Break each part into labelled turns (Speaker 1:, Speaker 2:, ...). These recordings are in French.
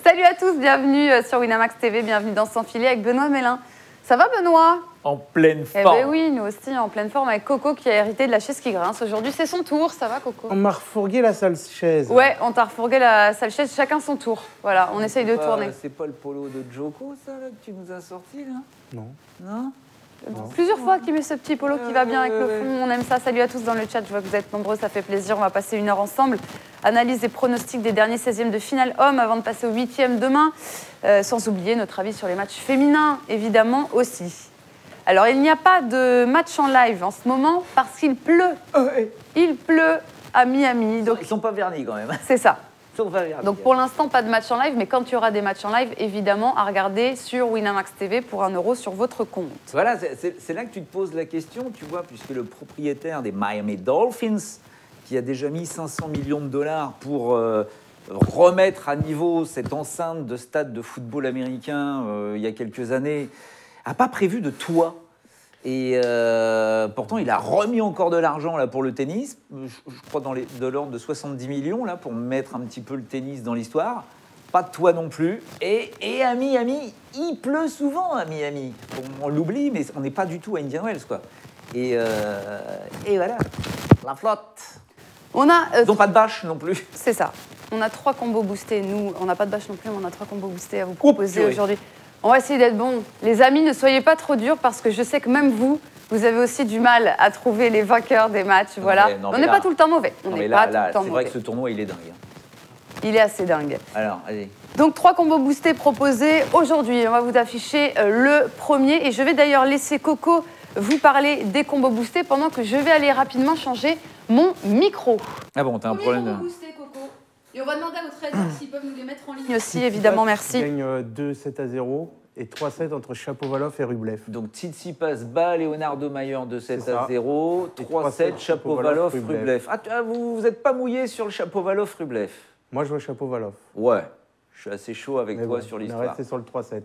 Speaker 1: Salut à tous, bienvenue sur Winamax TV, bienvenue dans Sans Filet avec Benoît Mélin. Ça va Benoît?
Speaker 2: En pleine
Speaker 1: Eh
Speaker 2: forme.
Speaker 1: ben oui, nous aussi en pleine forme avec Coco qui a hérité de la chaise qui grince. Aujourd'hui c'est son tour, ça va Coco?
Speaker 3: On m'a refourgué la sale chaise.
Speaker 1: Ouais, on t'a refourgué la sale chaise, chacun son tour. Voilà, on essaye de tourner.
Speaker 2: C'est pas le polo de Joko, ça, là, que tu nous as sorti, là?
Speaker 3: Non.
Speaker 2: Non?
Speaker 1: Plusieurs fois qu'il met ce petit polo qui va bien avec le fond, on aime ça. Salut à tous dans le chat, je vois que vous êtes nombreux, ça fait plaisir. On va passer 1 heure ensemble. Analyse et pronostics des derniers 16e de finale hommes avant de passer au 8e demain. Sans oublier notre avis sur les matchs féminins, évidemment aussi. Alors, il n'y a pas de match en live en ce moment parce qu'il pleut. Il pleut à Miami. Donc
Speaker 2: Ils sont pas vernis, quand même.
Speaker 1: c'est ça.
Speaker 2: Ils sont pas vernis.
Speaker 1: Donc pour l'instant, pas de match en live, mais quand il y aura des matchs en live, évidemment, à regarder sur Winamax TV pour 1 euro sur votre compte.
Speaker 2: Voilà, c'est là que tu te poses la question, tu vois, puisque le propriétaire des Miami Dolphins, qui a déjà mis 500 millions de dollars pour remettre à niveau cette enceinte de stade de football américain il y a quelques années, n'a pas prévu de toit. Et pourtant, il a remis encore de l'argent là pour le tennis, je crois de l'ordre de 70 millions là, pour mettre un petit peu le tennis dans l'histoire. Pas de toit non plus. Et à Miami, il pleut souvent à Miami. On l'oublie, mais on n'est pas du tout à Indian Wells, quoi. Et voilà, la flotte.
Speaker 1: On a,
Speaker 2: Ils n'ont pas de bâche non plus.
Speaker 1: c'est ça. On a 3 combos boostés. Nous, on n'a pas de bâche non plus, mais on a 3 combos boostés à vous proposer aujourd'hui. On va essayer d'être bons. Les amis, ne soyez pas trop durs parce que je sais que même vous avez aussi du mal à trouver les vainqueurs des matchs. Voilà. On n'est pas tout le temps mauvais. On n'est pas tout le temps
Speaker 2: c'est vrai
Speaker 1: mauvais.
Speaker 2: que ce tournoi, il est dingue.
Speaker 1: Il est assez dingue.
Speaker 2: Alors, allez.
Speaker 1: Donc 3 combos boostés proposés aujourd'hui. On va vous afficher le premier. Et je vais d'ailleurs laisser Coco vous parler des combos boostés pendant que je vais aller rapidement changer mon micro.
Speaker 2: Ah bon, t'as un problème de...
Speaker 1: Coco. Et on va demander à votre aide s'ils peuvent nous les mettre en ligne aussi, évidemment, merci.
Speaker 3: Gagne 2-7-0 et 3-7 entre Chapovalov et Rublev.
Speaker 2: Donc Tsitsipas bat Leonardo Mayer de 7
Speaker 3: C'est ça.
Speaker 2: à 0,
Speaker 3: Et
Speaker 2: 3-7 Chapovalov, Rublev. Ah, vous n'êtes pas mouillé sur le Chapovalov, Rublev?
Speaker 3: Moi, je vois Chapovalov.
Speaker 2: Ouais, je suis assez chaud avec
Speaker 3: Mais
Speaker 2: toi
Speaker 3: bon,
Speaker 2: sur
Speaker 3: on est
Speaker 2: l'histoire.
Speaker 3: resté sur le 3-7.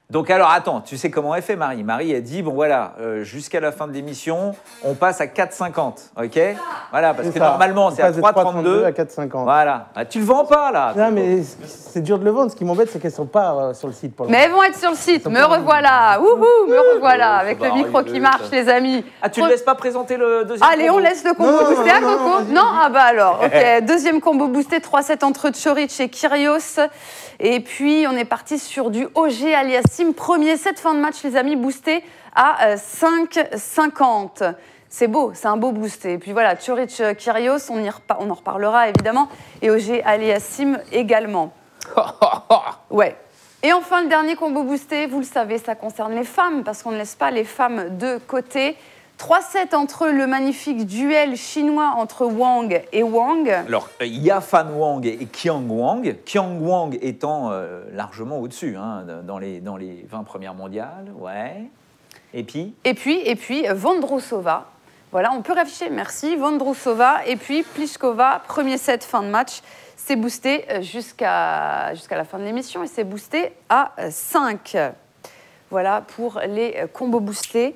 Speaker 2: Donc alors attends, tu sais comment elle fait Marie? Marie a dit, bon voilà, jusqu'à la fin de l'émission, on passe à 4,50, ok? Voilà, parce que normalement c'est à 3,32
Speaker 3: à 4,50.
Speaker 2: Voilà, ah, tu le vends pas là?
Speaker 3: Non, mais c'est dur de le vendre. Ce qui m'embête, c'est qu'elles ne sont pas sur le site pour
Speaker 1: Mais elles vont être sur le site, me revoilà, wouhou, me revoilà, avec le micro qui marche, les amis.
Speaker 2: Ah, tu ne laisses pas présenter le deuxième
Speaker 1: Allez,
Speaker 2: combo?
Speaker 1: on laisse le combo boosté à Coco. Non, ah bah alors, ok. Deuxième combo boosté, 3-7 entre Tchoric et Kyrgios. Et puis, on est parti sur du Auger Aliassime. Premier set, fin de match, les amis, boosté à 5,50. C'est beau, c'est un beau boost. Et puis voilà, Tchoric-Kyrgios, on en reparlera évidemment. Et Auger Aliassime également. Ouais. Et enfin, le dernier combo boosté, vous le savez, ça concerne les femmes, parce qu'on ne laisse pas les femmes de côté. 3-7 entre le magnifique duel chinois entre Wang et Wang.
Speaker 2: Alors, il y a Fan Wang et Qiang Wang. Qiang Wang étant largement au-dessus hein, dans les 20 premières mondiales. Ouais. Et puis Vondrousova. Voilà, on peut réafficher, merci. Vondrousova. Et puis Pliskova, premier set, fin de match. C'est boosté jusqu'à la fin de l'émission et c'est boosté à 5. Voilà pour les combos boostés.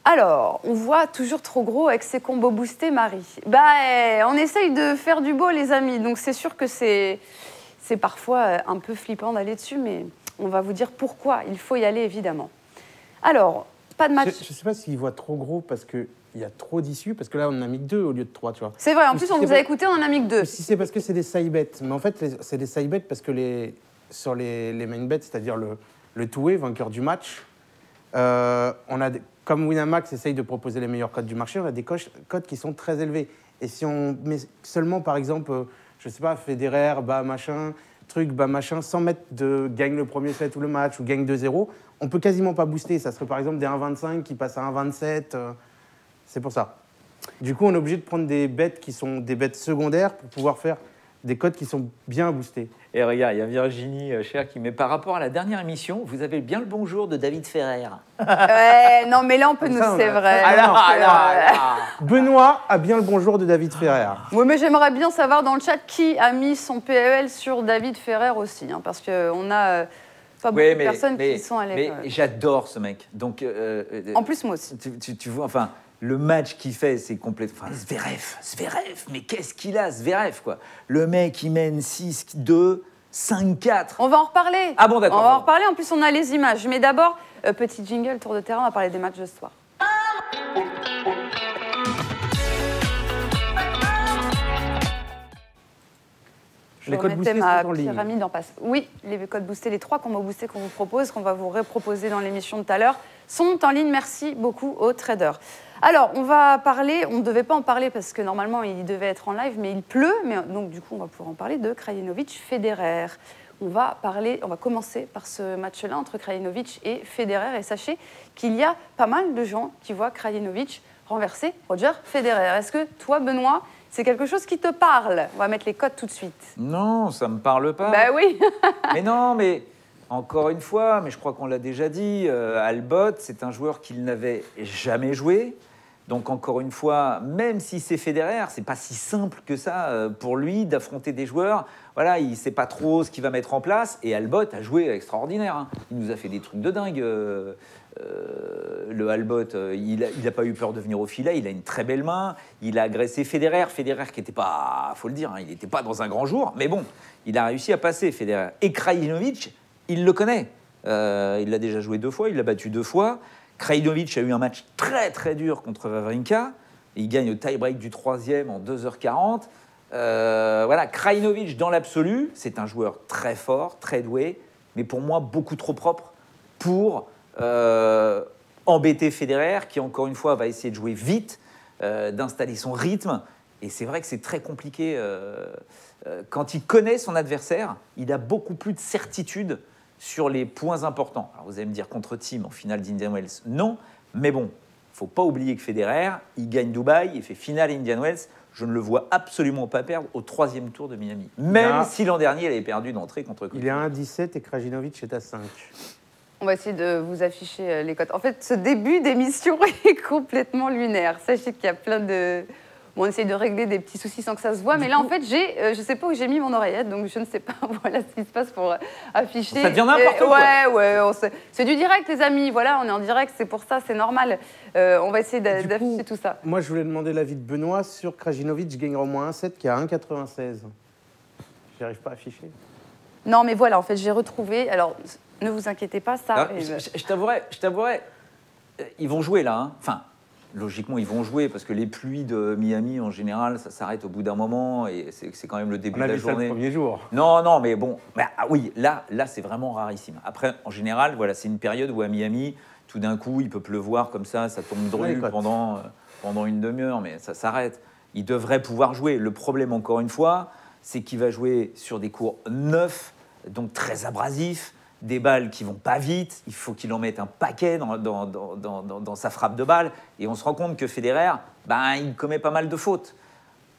Speaker 2: Alors, on voit toujours trop gros avec ces combos boostés, Marie. On essaye de faire du beau, les amis. Donc, c'est sûr que c'est parfois un peu flippant d'aller dessus, mais on va vous dire pourquoi. Il faut y aller, évidemment. Alors, pas de match.
Speaker 3: Je ne sais pas s'ils voient trop gros parce qu'il y a trop d'issues, parce que là, on en a mis que 2 au lieu de 3, tu vois.
Speaker 1: C'est vrai, en
Speaker 3: Ou
Speaker 1: plus,
Speaker 3: si
Speaker 1: on
Speaker 3: c'est
Speaker 1: vous a
Speaker 3: pas-
Speaker 1: écouté, on en a mis que 2.
Speaker 3: Ou si c'est parce que c'est des side bets. Mais en fait, c'est des side bets parce que sur les main bets, c'est-à-dire le two-way, vainqueur du match, on a comme Winamax essaye de proposer les meilleurs codes du marché, on a des codes qui sont très élevés. Et si on met seulement, par exemple, je sais pas, Federer, bas machin, truc, bas machin, sans mettre de gagne le premier set ou le match ou gagne 2-0, on peut quasiment pas booster. Ça serait par exemple des 1,25 qui passent à 1,27. C'est pour ça. Du coup, on est obligé de prendre des bêtes qui sont des bêtes secondaires pour pouvoir faire des codes qui sont bien boostés.
Speaker 2: Et regarde, il y a Virginie Cher qui met par rapport à la dernière émission, vous avez bien le bonjour de David Ferrer.
Speaker 1: Ouais, non, mais là, on peut nous...
Speaker 3: Ça, on a-
Speaker 1: C'est vrai.
Speaker 3: Benoît a bien le bonjour de David Ferrer.
Speaker 1: Oui, mais j'aimerais bien savoir dans le chat qui a mis son PEL sur David Ferrer aussi, hein, parce qu'on a pas beaucoup de personnes qui sont allées.
Speaker 2: Mais j'adore ce mec. Donc,
Speaker 1: En plus, moi aussi.
Speaker 2: tu vois, enfin, le match qu'il fait, c'est complètement... Enfin, Zverev, mais qu'est-ce qu'il a, Zverev, quoi. Le mec, il mène 6-2, 5-4.
Speaker 1: On va en reparler.
Speaker 2: Ah bon, d'accord.
Speaker 1: On va en reparler. En plus, on a les images. Mais d'abord, petit jingle, tour de terrain, on va parler des matchs de ce soir. Je
Speaker 3: les codes boostés
Speaker 1: ma
Speaker 3: sont en ligne.
Speaker 1: pyramide en passe. Oui, les codes boostés, les 3 combos boostés qu'on vous propose, qu'on va vous reproposer dans l'émission de tout à l'heure, sont en ligne. Merci beaucoup aux traders. Alors, on va parler, on ne devait pas en parler parce que normalement, il devait être en live, mais il pleut. Donc, du coup, on va pouvoir en parler de Krajinovic-Federer. On va commencer par ce match-là entre Krajinovic et Federer. Et sachez qu'il y a pas mal de gens qui voient Krajinovic renverser Roger Federer. Est-ce que toi, Benoît, c'est quelque chose qui te parle? On va mettre les codes tout de suite.
Speaker 2: Non, ça me parle pas.
Speaker 1: Ben oui.
Speaker 2: Mais non, mais encore une fois, mais je crois qu'on l'a déjà dit, Albot, c'est un joueur qu'il n'avait jamais joué. Donc encore une fois, même si c'est Federer, c'est pas si simple que ça pour lui d'affronter des joueurs. Voilà, il sait pas trop ce qu'il va mettre en place. Et Albot a joué extraordinaire. Hein. Il nous a fait des trucs de dingue. Le Albot, il n'a pas eu peur de venir au filet. Il a une très belle main. Il a agressé Federer. Federer qui n'était pas, faut le dire, hein, il n'était pas dans un grand jour. Mais bon, il a réussi à passer Federer. Et Krajinovic, il le connaît. Il l'a déjà joué 2 fois. Il l'a battu 2 fois. Krajinovic a eu un match très très dur contre Wawrinka. Il gagne au tie-break du 3e en 2h40. Voilà, Krajinovic dans l'absolu, c'est un joueur très fort, très doué, mais pour moi beaucoup trop propre pour embêter Federer, qui encore une fois va essayer de jouer vite, d'installer son rythme. Et c'est vrai que c'est très compliqué. Quand il connaît son adversaire, il a beaucoup plus de certitude sur les points importants. Alors vous allez me dire contre Thiem en finale d'Indian Wells, non, mais bon, il ne faut pas oublier que Federer, il gagne Dubaï, il fait finale Indian Wells, je ne le vois absolument pas perdre au 3e tour de Miami, même si l'an dernier il avait perdu d'entrée contre Coutinho.
Speaker 3: Il est à 1,17 et Krajinovic est à 5.
Speaker 1: On va essayer de vous afficher les codes. En fait, ce début d'émission est complètement lunaire. Sachez qu'il y a plein de... Bon, on essaye de régler des petits soucis sans que ça se voit, mais là, en fait, je ne sais pas où j'ai mis mon oreillette, donc je ne sais pas voilà ce qui se passe pour afficher.
Speaker 2: Ça devient n'importe quoi.
Speaker 1: Ouais, c'est du direct, les amis. Voilà, on est en direct, c'est pour ça, c'est normal. On va essayer d'afficher tout ça.
Speaker 3: Moi, je voulais demander l'avis de Benoît sur Krajinovic gagnera au moins 1,7 qui est à 1,96. Je n'arrive pas à afficher.
Speaker 1: Non, mais voilà, en fait, j'ai retrouvé. Alors, ne vous inquiétez pas, ça arrive.
Speaker 2: Je t'avouerai, ils vont jouer là. Hein. Enfin, logiquement, ils vont jouer parce que les pluies de Miami, en général, ça s'arrête au bout d'un moment et c'est quand même le début de la journée. On a vu
Speaker 3: ça le premier jour.
Speaker 2: Non, mais bon, oui, là, c'est vraiment rarissime. Après, en général, voilà, c'est une période où à Miami, tout d'un coup, il peut pleuvoir comme ça tombe dru pendant une demi-heure, mais ça s'arrête. Il devrait pouvoir jouer. Le problème, encore une fois, c'est qu'il va jouer sur des cours neufs, donc très abrasifs, des balles qui vont pas vite, il faut qu'il en mette un paquet dans sa frappe de balle, et on se rend compte que Federer, il commet pas mal de fautes.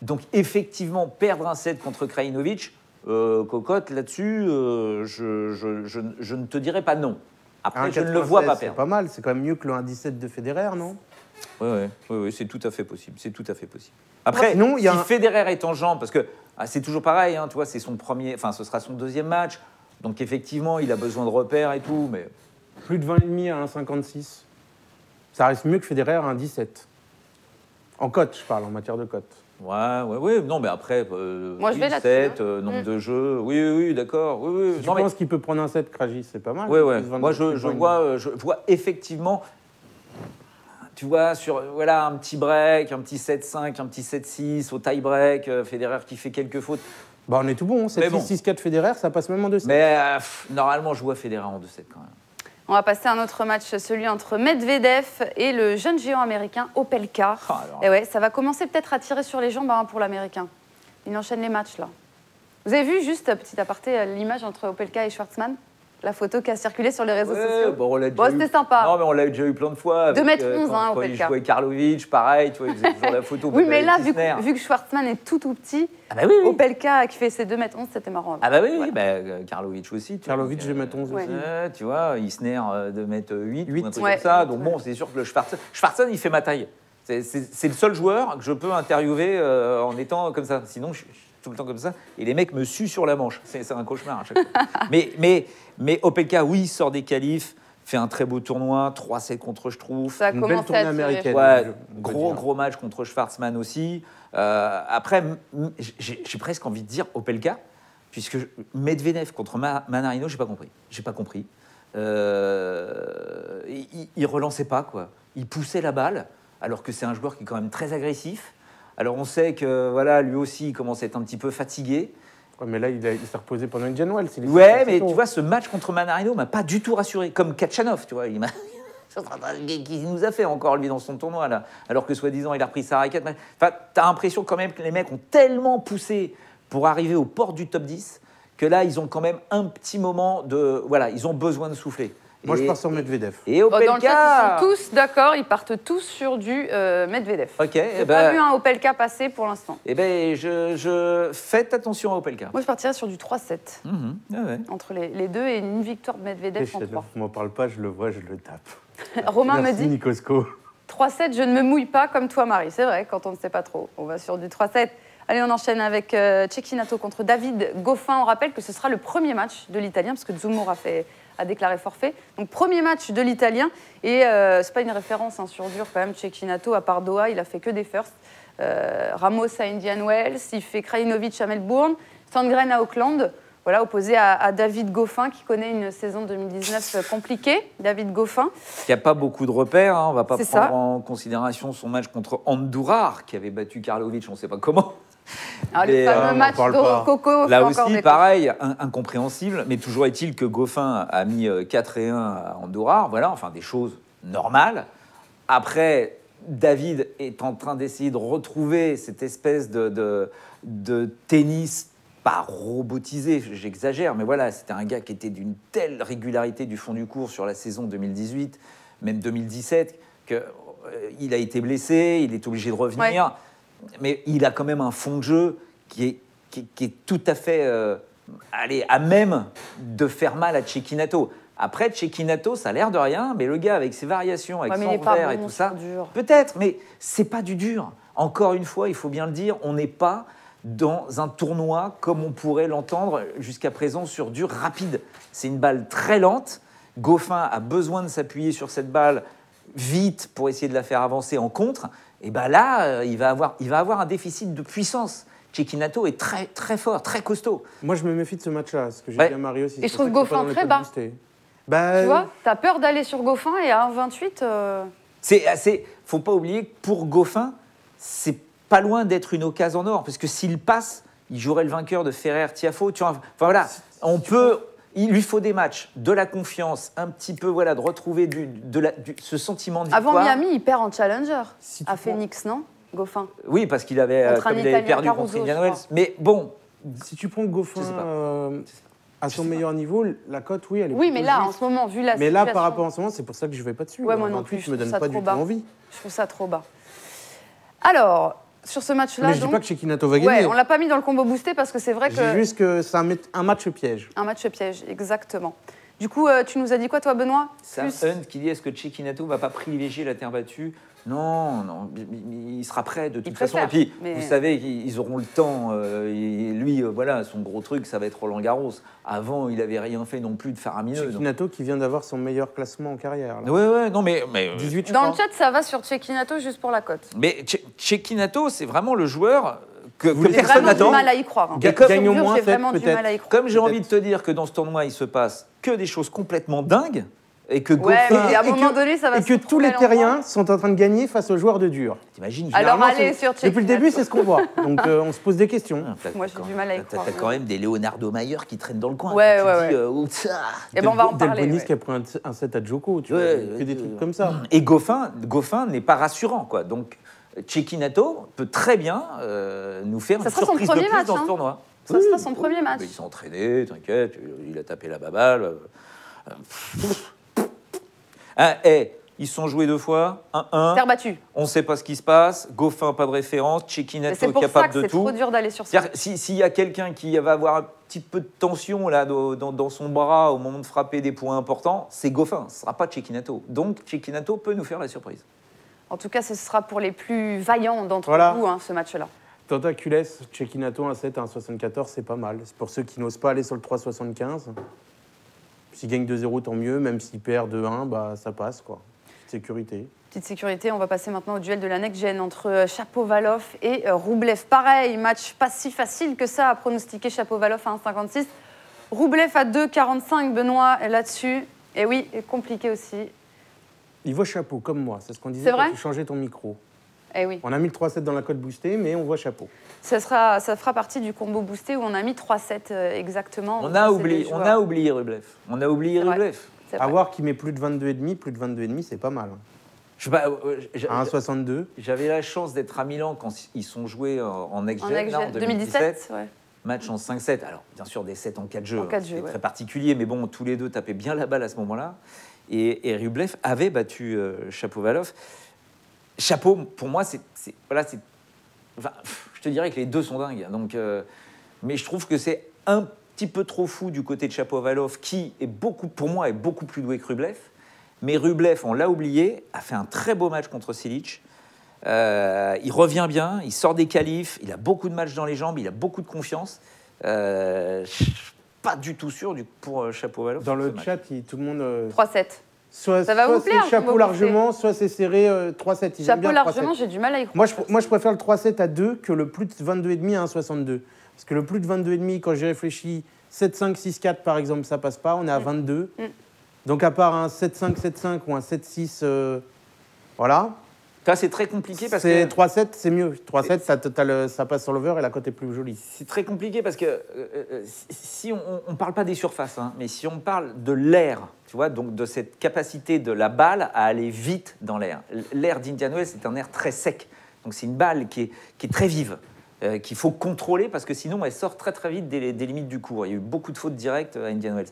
Speaker 2: Donc effectivement, perdre un set contre Krajinovic, cocotte, là-dessus, je ne te dirais pas non. Après, je ne le vois pas perdre.
Speaker 3: C'est pas mal, c'est quand même mieux que le 1,17 de Federer, non ?
Speaker 2: Oui, c'est tout à fait possible. C'est tout à fait possible. Après, si Federer est en jambes, parce que c'est toujours pareil, hein, tu vois, c'est son premier, enfin, ce sera son 2e match, donc effectivement, il a besoin de repères et tout, mais
Speaker 3: plus de 20,5 à 1,56. Ça reste mieux que Federer à 1,17. En cote, je parle, en matière de cote.
Speaker 2: Ouais. Non, mais après,
Speaker 1: moi, je vais
Speaker 2: 7, nombre de jeux. Oui, d'accord. Oui.
Speaker 3: Si tu penses qu'il peut prendre un 7, Krajis, c'est pas mal.
Speaker 2: Oui. Moi, je vois effectivement, tu vois, sur un petit break, un petit 7-5, un petit 7-6, au tie-break, Federer qui fait quelques fautes.
Speaker 3: On est tout bon. 7-6-6-4 Federer, ça passe même en 2-7.
Speaker 2: Mais normalement, je vois Federer en 2-7 quand même.
Speaker 1: On va passer à un autre match, celui entre Medvedev et le jeune géant américain Opelka. Et ouais, ça va commencer peut-être à tirer sur les jambes pour l'américain. Il enchaîne les matchs là. Vous avez vu, juste petit aparté, l'image entre Opelka et Schwartzmann? La photo qui a circulé sur les réseaux sociaux. C'était sympa.
Speaker 2: Non, mais on l'a déjà eu plein de fois.
Speaker 1: 2,11 m,
Speaker 2: quand
Speaker 1: Opelka.
Speaker 2: Il jouait Karlovic, pareil, tu vois, il faisait toujours la photo.
Speaker 1: Oui, mais là, vu que Schwartzmann est tout petit, Opelka qui fait ses 2,11 m, c'était marrant.
Speaker 2: Karlovic aussi.
Speaker 3: Karlovic, 2,11 m aussi.
Speaker 2: Tu vois, Isner, 2,8 m, un truc comme ça. Donc bon, c'est sûr que le Schwartzmann, il fait ma taille. C'est le seul joueur que je peux interviewer en étant comme ça. Sinon, je suis tout le temps comme ça. Et les mecs me suent sur la manche. C'est un cauchemar à chaque fois. Mais Opelka, oui, sort des qualifs, fait un très beau tournoi, 3-7 contre Struff.
Speaker 1: Ça a
Speaker 3: une belle tournée américaine.
Speaker 2: Gros match contre Schwartzmann aussi. Après, j'ai presque envie de dire Opelka, puisque Medvedev contre Manarino, j'ai pas compris. Il relançait pas, quoi. Il poussait la balle, alors que c'est un joueur qui est quand même très agressif. Alors on sait que voilà, lui aussi, il commence à être un petit peu fatigué.
Speaker 3: Ouais, mais là, il s'est reposé pendant Indian Wells.
Speaker 2: Ouais, mais tu vois, ce match contre Manarino m'a pas du tout rassuré, comme Kachanov, tu vois. Il nous a fait encore, lui, dans son tournoi, là, alors que soi-disant, il a repris sa raquette. Enfin, t'as l'impression quand même que les mecs ont tellement poussé pour arriver aux portes du top 10 que là, ils ont quand même un petit moment de... Voilà, ils ont besoin de souffler.
Speaker 3: Moi, je pars sur Medvedev.
Speaker 2: Et Opelka...
Speaker 1: Dans le chat, ils sont tous d'accord, ils partent tous sur du Medvedev.
Speaker 2: Ok.
Speaker 1: J'ai pas vu un Opelka passer pour l'instant.
Speaker 2: Eh bien, faites attention à Opelka.
Speaker 1: Moi, je partirais sur du 3-7.
Speaker 2: Ouais.
Speaker 1: Entre les deux et une victoire de Medvedev en 3.
Speaker 3: Je m'en parle pas, je le vois, je le tape.
Speaker 1: Romain
Speaker 3: Merci,
Speaker 1: me dit
Speaker 3: Nikosco.
Speaker 1: 3-7, je ne me mouille pas comme toi, Marie. C'est vrai, quand on ne sait pas trop. On va sur du 3-7. Allez, on enchaîne avec Cecchinato contre David Goffin. On rappelle que ce sera le premier match de l'Italien, parce que Zummo a déclaré forfait. Donc, premier match de l'Italien. Et c'est pas une référence sur dur, quand même. Cecchinato, à part Doha, il a fait que des firsts. Ramos à Indian Wells, il fait Krajinovic à Melbourne, Sandgren à Auckland. Voilà, opposé à David Goffin, qui connaît une saison 2019 compliquée. David Goffin.
Speaker 2: Il n'y a pas beaucoup de repères. On ne va pas prendre en considération son match contre Andujar, qui avait battu Karlovic, on ne sait pas comment.
Speaker 1: Le fameux match Coco.
Speaker 2: Là aussi, pareil, incompréhensible. Mais toujours est-il que Goffin a mis 4-1 à Andujar. Voilà, enfin, des choses normales. Après, David est en train d'essayer de retrouver cette espèce de tennis pas robotisé, j'exagère, mais voilà, c'était un gars qui était d'une telle régularité du fond du cours sur la saison 2018, même 2017, qu'il a été blessé, il est obligé de revenir, mais il a quand même un fond de jeu qui est tout à fait à même de faire mal à Cecchinato. Après, Cecchinato, ça a l'air de rien, mais le gars, avec ses variations, avec son revers et tout ça, peut-être, mais c'est pas du dur. Encore une fois, il faut bien le dire, on n'est pas dans un tournoi comme on pourrait l'entendre jusqu'à présent sur dur rapide. C'est une balle très lente. Goffin a besoin de s'appuyer sur cette balle vite pour essayer de la faire avancer en contre. Et bien là, il va avoir un déficit de puissance. Cecchinato est très, très fort, très costaud.
Speaker 3: Moi, je me méfie de ce match-là, ce que j'ai dit à Mario.
Speaker 1: Et je trouve Goffin très bas. Tu vois, t'as peur d'aller sur Goffin et à 1,28...
Speaker 2: Faut pas oublier que pour Goffin, c'est pas loin d'être une occasion en or, parce que s'il passe, il jouerait le vainqueur de Ferrer-Tiafoe. Enfin voilà, il lui faut des matchs, de la confiance, un petit peu de retrouver ce sentiment de victoire.
Speaker 1: Avant Miami, il perd en challenger à Phoenix, non, Goffin?
Speaker 2: Oui, parce qu'il avait perdu contre Indian Wells. Mais bon,
Speaker 3: si tu prends Goffin à son meilleur niveau, la cote, oui, elle est
Speaker 1: mais là, en ce moment, vu la situation...
Speaker 3: Mais là, par rapport en ce moment, c'est pour ça que je ne vais pas dessus.
Speaker 1: Ouais, moi non plus,
Speaker 3: je me donne pas du tout envie.
Speaker 1: Je trouve ça trop bas. Alors, sur ce match-là...
Speaker 3: Mais je ne dis pas que Cecchinato va gagner.
Speaker 1: On ne l'a pas mis dans le combo boosté parce que c'est vrai que...
Speaker 3: Je dis juste que c'est un match piège.
Speaker 1: Un match piège, exactement. Du coup, tu nous as dit quoi, toi, Benoît?
Speaker 2: Sam Hunt qui dit, est-ce que Cecchinato ne va pas privilégier la terre battue? Non, il sera prêt de toute façon. Et puis, vous savez, ils auront le temps. Lui, voilà, son gros truc, ça va être Roland Garros. Avant, il n'avait rien fait non plus de faramineux.
Speaker 3: Cecchinato qui vient d'avoir son meilleur classement en carrière.
Speaker 2: Ouais, non, mais
Speaker 3: 18,
Speaker 1: dans le chat, ça va sur Cecchinato juste pour la cote.
Speaker 2: Mais Cecchinato, c'est vraiment le joueur que personne n'attend.
Speaker 1: J'ai du mal à y croire.
Speaker 3: Gagne au moins 7,
Speaker 1: peut-être.
Speaker 2: Comme j'ai envie de te dire que dans ce tournoi, il se passe que des choses complètement dingues. Et que Goffin,
Speaker 1: mais à un moment donné, ça va
Speaker 3: et que tous les terriens sont en train de gagner face aux joueurs de dur.
Speaker 2: T'imagines?
Speaker 1: Alors allez sur Cecchinato.
Speaker 3: Depuis le début, c'est ce qu'on voit. Donc on se pose des questions.
Speaker 1: Moi, j'ai du mal à y croire.
Speaker 2: T'as quand même des Leonardo Mayer qui traînent dans le coin.
Speaker 1: Ouais.
Speaker 2: Et
Speaker 1: on va en parler.
Speaker 3: Delbonis qui a pris un set à Djoko, tu vois, que des trucs comme ça.
Speaker 2: Et Goffin n'est pas rassurant, quoi. Donc Cecchinato peut très bien nous faire une surprise de plus dans ce tournoi.
Speaker 1: Ça sera son premier match.
Speaker 2: Il s'est entraîné, t'inquiète, il a tapé la baballe. Ils se sont joués 2 fois, 1-1.
Speaker 1: Terre battue.
Speaker 2: On ne sait pas ce qui se passe. Goffin, pas de référence. Cecchinato, capable de tout.
Speaker 1: C'est trop dur d'aller sur ça.
Speaker 2: S'il y a quelqu'un qui va avoir un petit peu de tension là, dans son bras au moment de frapper des points importants, c'est Goffin. Ce ne sera pas Cecchinato. Donc, Cecchinato peut nous faire la surprise.
Speaker 1: En tout cas, ce sera pour les plus vaillants d'entre vous, ce match-là.
Speaker 3: Tentacules, Cecchinato, 1-7 à 1,74, c'est pas mal. C'est pour ceux qui n'osent pas aller sur le 3,75. S'il gagne 2-0, tant mieux. Même s'il perd 2-1, ça passe, quoi. Petite
Speaker 1: sécurité. On va passer maintenant au duel de la next-gen entre Shapovalov et Roublev. Pareil, match pas si facile que ça à pronostiquer. Shapovalov à 1,56. Roublev à 2,45. Benoît là-dessus. Et oui, compliqué aussi.
Speaker 3: Il voit Chapeau, comme moi. C'est ce qu'on disait
Speaker 1: c'est vrai
Speaker 3: quand tu changeais ton micro.
Speaker 1: Eh oui.
Speaker 3: On a mis le 3-7 dans la cote boostée, mais on voit Chapeau.
Speaker 1: Ça fera partie du combo boosté où on a mis 3-7 exactement.
Speaker 2: On a oublié Rublev. On a oublié Rublev.
Speaker 3: À voir qui met plus de 22,5, c'est pas mal.
Speaker 2: Je sais pas,
Speaker 3: à 1,62.
Speaker 2: J'avais la chance d'être à Milan quand ils sont joués en next-gen, en
Speaker 1: 2017. Ouais.
Speaker 2: Match en 5-7. Alors, bien sûr, des 7 en 4 jeux.
Speaker 1: C'est
Speaker 2: très particulier, mais bon, tous les deux tapaient bien la balle à ce moment-là. Et Rublev avait battu Shapovalov. Chapeau, pour moi, enfin, je te dirais que les deux sont dingues. Donc, mais je trouve que c'est un petit peu trop fou du côté de Shapovalov, qui est pour moi, est beaucoup plus doué que Rublev. Mais Rublev, on l'a oublié, a fait un très beau match contre Cilic. Il revient bien, il sort des qualifs, il a beaucoup de matchs dans les jambes, il a beaucoup de confiance. Pas du tout sûr pour Shapovalov.
Speaker 3: Dans le chat, tout le monde...
Speaker 1: 3-7.
Speaker 3: Ça va vous plaire, c'est Chapeau largement, soit c'est serré 3-7.
Speaker 1: Chapeau largement, j'ai du mal à y croire.
Speaker 3: Moi, je préfère le 3-7 à 2 que le plus de 22,5 à 1,62. Parce que le plus de 22,5, quand j'y réfléchis, 7-5, 6-4 par exemple, ça passe pas, on est à 22. Donc à part un 7-5, 7-5 ou un 7-6, voilà.
Speaker 2: Ça, c'est très compliqué parce
Speaker 3: que... 3-7, c'est mieux. 3-7, ça passe sur l'over et la cote est plus jolie.
Speaker 2: C'est très compliqué parce que si on ne parle pas des surfaces, hein, mais si on parle de l'air, tu vois, donc de cette capacité de la balle à aller vite dans l'air. L'air d'Indian Wells, c'est un air très sec. Donc c'est une balle qui est très vive, qu'il faut contrôler parce que sinon elle sort très très vite des limites du court. Il y a eu beaucoup de fautes directes à Indian Wells.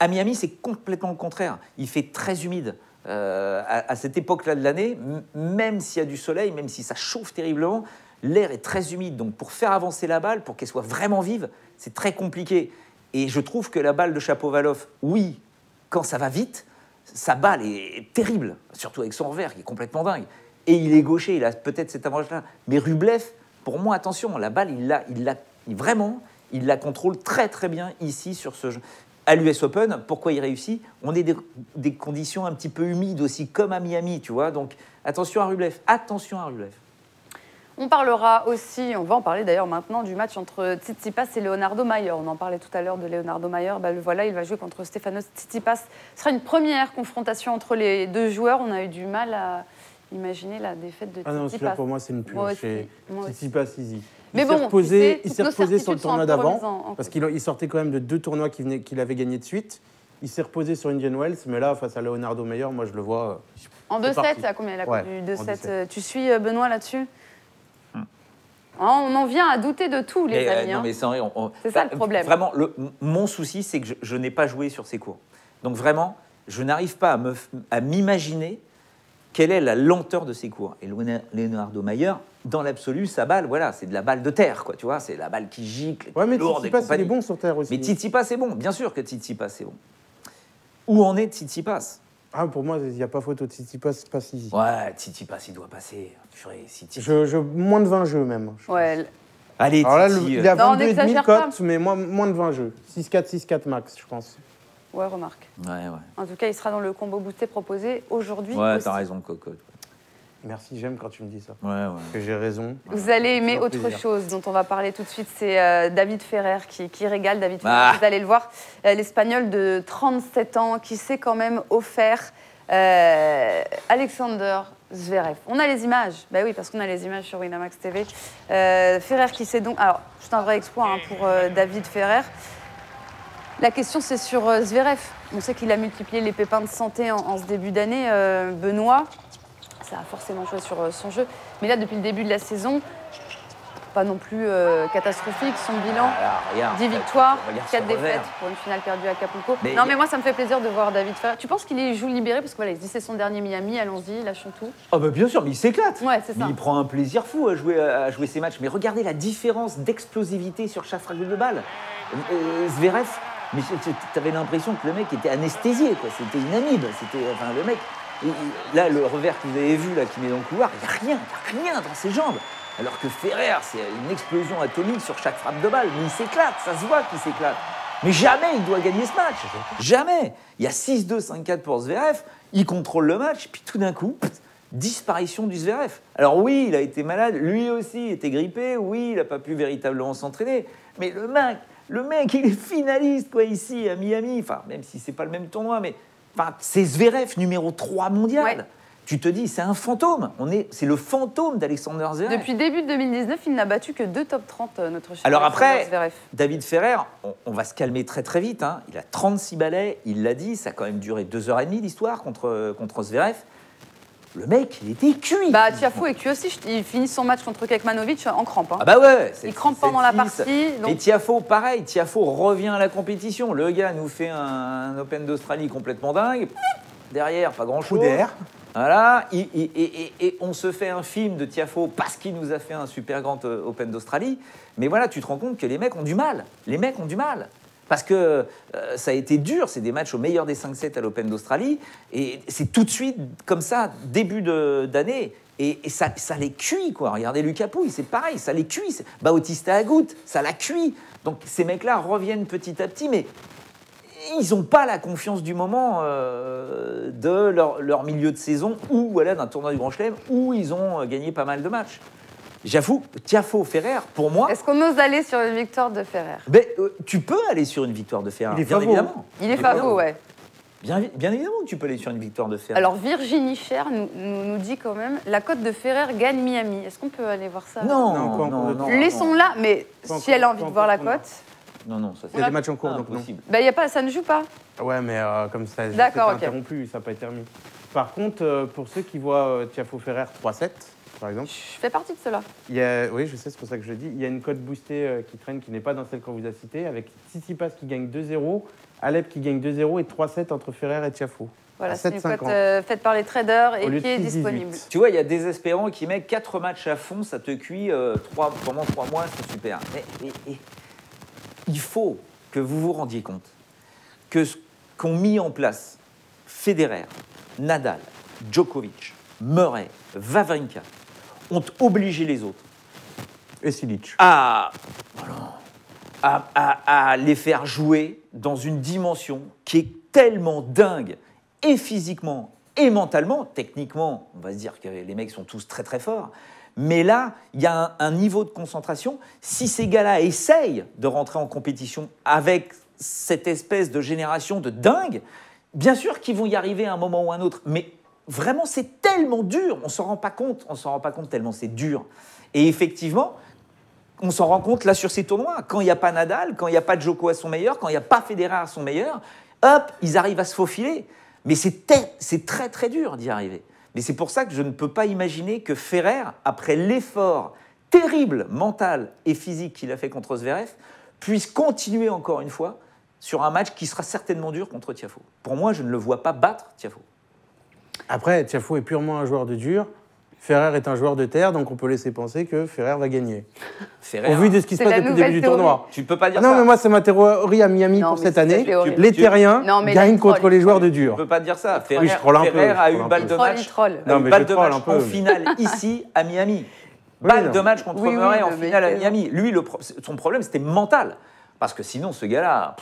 Speaker 2: À Miami, c'est complètement le contraire. Il fait très humide. À cette époque-là de l'année, même s'il y a du soleil, même si ça chauffe terriblement, l'air est très humide. Donc pour faire avancer la balle, pour qu'elle soit vraiment vive, c'est très compliqué. Et je trouve que la balle de Shapovalov, oui, quand ça va vite, sa balle est terrible, surtout avec son revers qui est complètement dingue. Et il est gaucher, il a peut-être cet avantage-là. Mais Rublev, pour moi, attention, la balle, il la contrôle très très bien ici sur ce jeu. À l'US Open, pourquoi il réussit? On est des conditions un petit peu humides aussi, comme à Miami, tu vois. Donc, attention à Rublev. Attention à Rublev.
Speaker 1: On parlera aussi, on va en parler d'ailleurs maintenant, du match entre Tsitsipas et Leonardo Mayer. On en parlait tout à l'heure de Leonardo Mayer. Le voilà, il va jouer contre Stefanos Tsitsipas. Ce sera une première confrontation entre les deux joueurs. On a eu du mal à imaginer la défaite de Tsitsipas.
Speaker 3: Ah non, celui-là, pour moi, c'est une pure. Tsitsipas, easy.
Speaker 1: Mais
Speaker 3: il s'est reposé sur le tournoi d'avant, parce qu'il sortait quand même de 2 tournois qu'il avait gagnés de suite. Il s'est reposé sur Indian Wells, mais là, face à Leonardo Mayer, moi, je le vois...
Speaker 1: En 2-7, à combien il a connu 2-7 Tu suis Benoît là-dessus On en vient à douter de tout, les amis.
Speaker 2: Non, mais sans rire,
Speaker 1: c'est ça le problème.
Speaker 2: Vraiment, mon souci, c'est que je n'ai pas joué sur ces cours. Donc vraiment, je n'arrive pas à m'imaginer quelle est la lenteur de ses cours. Et Leonardo Mayer, dans l'absolu, sa balle, voilà, c'est de la balle de terre, quoi, tu vois, c'est la balle qui gicle,
Speaker 3: mais
Speaker 2: lourde et
Speaker 3: Tsitsipas, il est bon sur terre aussi.
Speaker 2: Mais Tsitsipas, c'est bon, bien sûr que Tsitsipas, c'est bon. Où en est Tsitsipas?
Speaker 3: Pour moi, il n'y a pas photo de Tsitsipas, passe ici.
Speaker 2: Ouais, Tsitsipas, il doit passer.
Speaker 3: Moins de 20 jeux, même.
Speaker 1: Ouais.
Speaker 3: Allez, alors là, il a 22,5 cotes, mais moins de 20 jeux. 6-4, 6-4 max, je pense.
Speaker 1: Ouais, remarque.
Speaker 2: Ouais.
Speaker 1: En tout cas, il sera dans le combo boosté proposé aujourd'hui.
Speaker 2: Ouais, t'as raison, Cocotte.
Speaker 3: Merci, j'aime quand tu me dis ça.
Speaker 2: Ouais.
Speaker 3: Que j'ai raison.
Speaker 1: Vous allez aimer autre chose dont on va parler tout de suite, c'est David Ferrer qui régale. David Ferrer, vous allez le voir, l'Espagnol de 37 ans qui s'est quand même offert Alexander Zverev. On a les images, bah oui, parce qu'on a les images sur Winamax TV. Ferrer qui s'est donc... Alors, c'est un vrai exploit pour David Ferrer. La question, c'est sur Zverev. On sait qu'il a multiplié les pépins de santé en ce début d'année. Benoît, ça a forcément joué sur son jeu. Mais là, depuis le début de la saison, pas non plus catastrophique. Son bilan, 10 victoires, 4 défaites pour une finale perdue à Acapulco. Mais moi, ça me fait plaisir de voir David Ferrer. Tu penses qu'il joue libéré? Parce que voilà, il se dit c'est son dernier Miami, allons-y, lâchons tout.
Speaker 2: Ah bah bien sûr, mais il s'éclate.
Speaker 1: Ouais, c'est ça.
Speaker 2: Il prend un plaisir fou à jouer ses matchs. Mais regardez la différence d'explosivité sur chaque fragment de balle. Zverev, mais tu avais l'impression que le mec était anesthésié, quoi. C'était une amibe. Le mec, là, le revers que vous avez vu, là, qui met dans le couloir, il n'y a rien dans ses jambes. Alors que Ferrer, c'est une explosion atomique sur chaque frappe de balle. Mais il s'éclate, ça se voit qu'il s'éclate. Mais jamais il doit gagner ce match. Jamais. Il y a 6-2, 5-4 pour Zverev. il contrôle le match, puis tout d'un coup, disparition du Zverev. Alors oui, il a été malade, lui aussi était grippé, oui, il n'a pas pu véritablement s'entraîner, mais le mec, il est finaliste, quoi, ici, à Miami, enfin, même si c'est pas le même tournoi, mais c'est Zverev, numéro 3 mondial. Ouais. Tu te dis, c'est un fantôme. C'est le fantôme d'Alexander Zverev.
Speaker 1: Depuis début 2019, il n'a battu que 2 top 30, notre cher
Speaker 2: Alors après,
Speaker 1: Zverev.
Speaker 2: David Ferrer, on va se calmer très très vite. Hein. Il a 36 balais, il l'a dit, ça a quand même duré 2h30 l'histoire contre Zverev. Le mec, il était cuit.
Speaker 1: Tiafoe est cuit aussi. Il finit son match contre Kekmanovic en crampe. Hein.
Speaker 2: Ah bah ouais.
Speaker 1: Il crampe pendant la partie.
Speaker 2: Donc... Et Tiafoe, pareil. Tiafoe revient à la compétition. Le gars nous fait un Open d'Australie complètement dingue. Derrière, pas grand-chose.
Speaker 3: Coup d'air.
Speaker 2: Voilà, et on se fait un film de Tiafoe parce qu'il nous a fait un super grand Open d'Australie. Mais voilà, tu te rends compte que les mecs ont du mal. Les mecs ont du mal. Parce que ça a été dur, c'est des matchs au meilleur des 5-7 à l'Open d'Australie. Et c'est tout de suite comme ça, début d'année. Et ça les cuit, quoi. Regardez Lucas Pouille, c'est pareil, ça les cuit. Bautista Agut, ça l'a cuit. Donc ces mecs-là reviennent petit à petit, mais ils n'ont pas la confiance du moment de leur milieu de saison ou voilà, d'un tournoi du Grand Chelem où ils ont gagné pas mal de matchs. J'avoue, Tiafoe, Ferrer, pour moi...
Speaker 1: Est-ce qu'on ose aller sur une victoire de Ferrer?
Speaker 2: Tu peux aller sur une victoire de Ferrer,
Speaker 3: bien
Speaker 2: évidemment.
Speaker 1: Il est favori, ouais.
Speaker 2: Bien évidemment que tu peux aller sur une victoire de Ferrer.
Speaker 1: Alors Virginie Cher nous dit quand même la cote de Ferrer gagne Miami. Est-ce qu'on peut aller voir ça?
Speaker 2: Non.
Speaker 1: Laissons-la, mais si elle a envie de voir la cote...
Speaker 2: Non, ça
Speaker 3: c'est des matchs en cours, donc non.
Speaker 1: Ça ne joue pas.
Speaker 3: Ouais, mais comme ça, j'ai interrompu, ça n'a pas été remis. Par contre, pour ceux qui voient Tiafoe Ferrer 3-7, par exemple...
Speaker 1: Je fais partie de cela.
Speaker 3: Oui, je sais, c'est pour ça que je le dis. Il y a une cote boostée qui traîne, qui n'est pas dans celle qu'on vous a citée, avec Tsitsipas qui gagne 2-0, Alep qui gagne 2-0 et 3-7 entre Ferrer et Tiafoe.
Speaker 1: Voilà, c'est une cote faite par les traders et qui est disponible.
Speaker 2: Tu vois, il y a Désespérant qui met 4 matchs à fond, ça te cuit pendant 3 mois, c'est super. Mais il faut que vous vous rendiez compte que ce qu'ont mis en place Federer, Nadal, Djokovic, Murray, Wawrinka ont obligé les autres
Speaker 3: et Silic
Speaker 2: à les faire jouer dans une dimension qui est tellement dingue, et physiquement et mentalement. Techniquement, on va se dire que les mecs sont tous très très forts. Mais là, il y a un niveau de concentration. Si ces gars-là essayent de rentrer en compétition avec cette espèce de génération de dingue, bien sûr qu'ils vont y arriver à un moment ou à un autre. Mais vraiment, c'est tellement dur. On ne s'en rend pas compte. On s'en rend pas compte tellement c'est dur. Et effectivement, on s'en rend compte là sur ces tournois. Quand il n'y a pas Nadal, quand il n'y a pas Djoko à son meilleur, quand il n'y a pas Federer à son meilleur, hop, ils arrivent à se faufiler. Mais c'est très très dur d'y arriver. Mais c'est pour ça que je ne peux pas imaginer que Ferrer, après l'effort terrible mental et physique qu'il a fait contre Zverev, puisse continuer encore une fois sur un match qui sera certainement dur contre Tiafoe. Pour moi, je ne le vois pas battre Tiafoe.
Speaker 3: Après, Tiafoe est purement un joueur de dur. Ferrer est un joueur de terre, donc on peut laisser penser que Ferrer va gagner. Au vu de ce qui se passe depuis le début du tournoi.
Speaker 2: Tu ne peux pas dire ça.
Speaker 3: Non, mais moi, c'est ma théorie à Miami pour cette année. Les terriens gagnent contre les joueurs de dur.
Speaker 2: Tu ne peux pas dire ça. Ferrer a eu balle de match. Balle de match en finale ici à Miami. Balle de match contre Murray en finale à Miami. Lui, son problème, c'était mental. Parce que sinon, ce gars-là,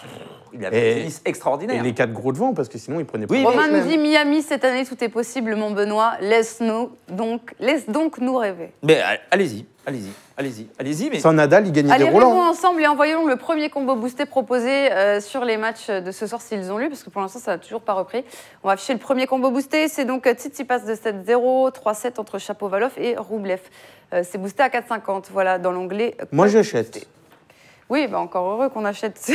Speaker 2: il avait un tennis extraordinaire.
Speaker 3: Et les 4 gros devant, parce que sinon, il prenait pas.
Speaker 1: Romain nous dit Miami, cette année, tout est possible, mon Benoît. Laisse donc nous rêver.
Speaker 2: Mais allez-y. Mais...
Speaker 3: Sans Nadal, il gagnait des Roland.
Speaker 1: Allez, rêvons ensemble et envoyons le premier combo boosté proposé sur les matchs de ce soir s'ils ont lieu, parce que pour l'instant, ça n'a toujours pas repris. On va afficher le premier combo boosté. C'est donc Tsitsipas de 7-0, 3-7 entre Shapovalov et Roublev. C'est boosté à 4,50. Voilà, dans l'onglet.
Speaker 3: Moi, j'achète.
Speaker 1: Oui, encore heureux qu'on achète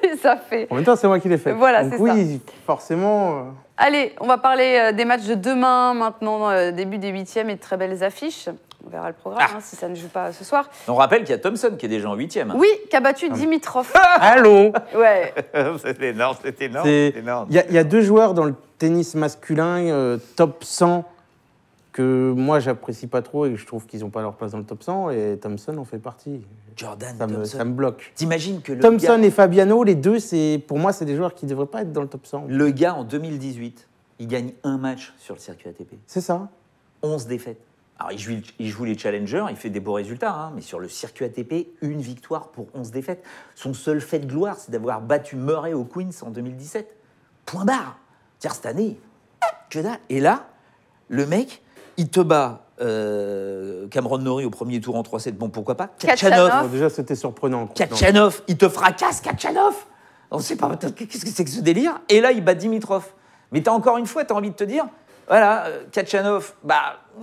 Speaker 1: les affaires.
Speaker 3: En même temps, c'est moi qui l'ai fait.
Speaker 1: Voilà,
Speaker 3: donc
Speaker 1: c'est
Speaker 3: oui, ça. Forcément.
Speaker 1: Allez, on va parler des matchs de demain, maintenant, début des 8e et de très belles affiches. On verra le programme si ça ne joue pas ce soir.
Speaker 2: On rappelle qu'il y a Thompson qui est déjà en 8e.
Speaker 1: Oui, qui a battu Dimitrov.
Speaker 3: Allô.
Speaker 1: Ouais.
Speaker 2: C'est énorme.
Speaker 3: Il y a 2 joueurs dans le tennis masculin top 100 que moi, j'apprécie pas trop et que je trouve qu'ils n'ont pas leur place dans le top 100, et Thompson en fait partie.
Speaker 2: Thompson.
Speaker 3: Ça me bloque.
Speaker 2: T'imagines que
Speaker 3: Thompson et Fabiano, les deux, pour moi, c'est des joueurs qui ne devraient pas être dans le top 100.
Speaker 2: Le gars, en 2018, il gagne un match sur le circuit ATP.
Speaker 3: C'est ça.
Speaker 2: 11 défaites. Alors, il joue les challengers, il fait des beaux résultats, mais sur le circuit ATP, une victoire pour 11 défaites. Son seul fait de gloire, c'est d'avoir battu Murray au Queens en 2017. Point barre. C'est-à-dire, cette année, que dalle. Et là, le mec, il te bat Cameron Norrie au premier tour en 3-7, bon, pourquoi pas.
Speaker 1: Kachanov.
Speaker 3: Bon, déjà, c'était surprenant.
Speaker 2: Kachanov, il te fracasse, Kachanov. On ne sait pas, qu'est-ce que c'est que ce délire. Et là, il bat Dimitrov. Mais encore une fois, tu as envie de te dire, voilà, Kachanov,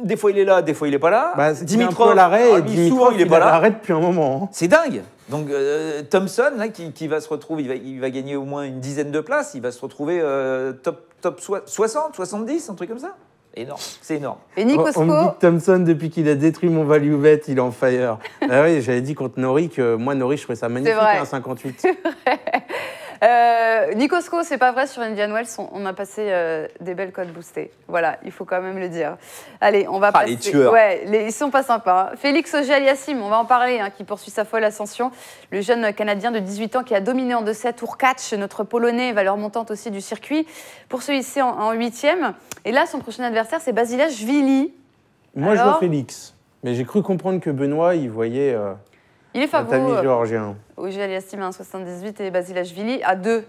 Speaker 2: des fois il est là, des fois il n'est pas là.
Speaker 3: Dimitrov, l'arrêt, souvent il est pas là. L'arrêt depuis un moment. Hein.
Speaker 2: C'est dingue. Donc Thompson, là, qui va se retrouver, il va gagner au moins une dizaine de places, il va se retrouver top 60, 70, un truc comme ça. Énorme, c'est énorme.
Speaker 1: Et Nick Osko,
Speaker 3: on me dit que Thompson, depuis qu'il a détruit mon value bet, il est en fire. Ah oui, j'avais dit contre Norrie que moi, Norrie, je trouvais ça magnifique, un 58.
Speaker 1: Nick Osko, c'est pas vrai, sur Indian Wells, on a passé des belles codes boostées. Voilà, il faut quand même le dire. Allez, on va passer.
Speaker 2: Les tueurs.
Speaker 1: Ouais, ils sont pas sympas. Hein. Félix Auger-Aliassime, on va en parler, qui poursuit sa folle ascension. Le jeune Canadien de 18 ans qui a dominé en 2-7 Urkacz, notre Polonais, valeur montante aussi du circuit, pour se hisser en 8e. Et là, son prochain adversaire, c'est Basilashvili.
Speaker 3: Moi, je vois Félix. Mais j'ai cru comprendre que Benoît, il voyait...
Speaker 1: il est favori.
Speaker 3: géorgien.
Speaker 1: Auger-Aliassime à 1,78 et Basilashvili à 2.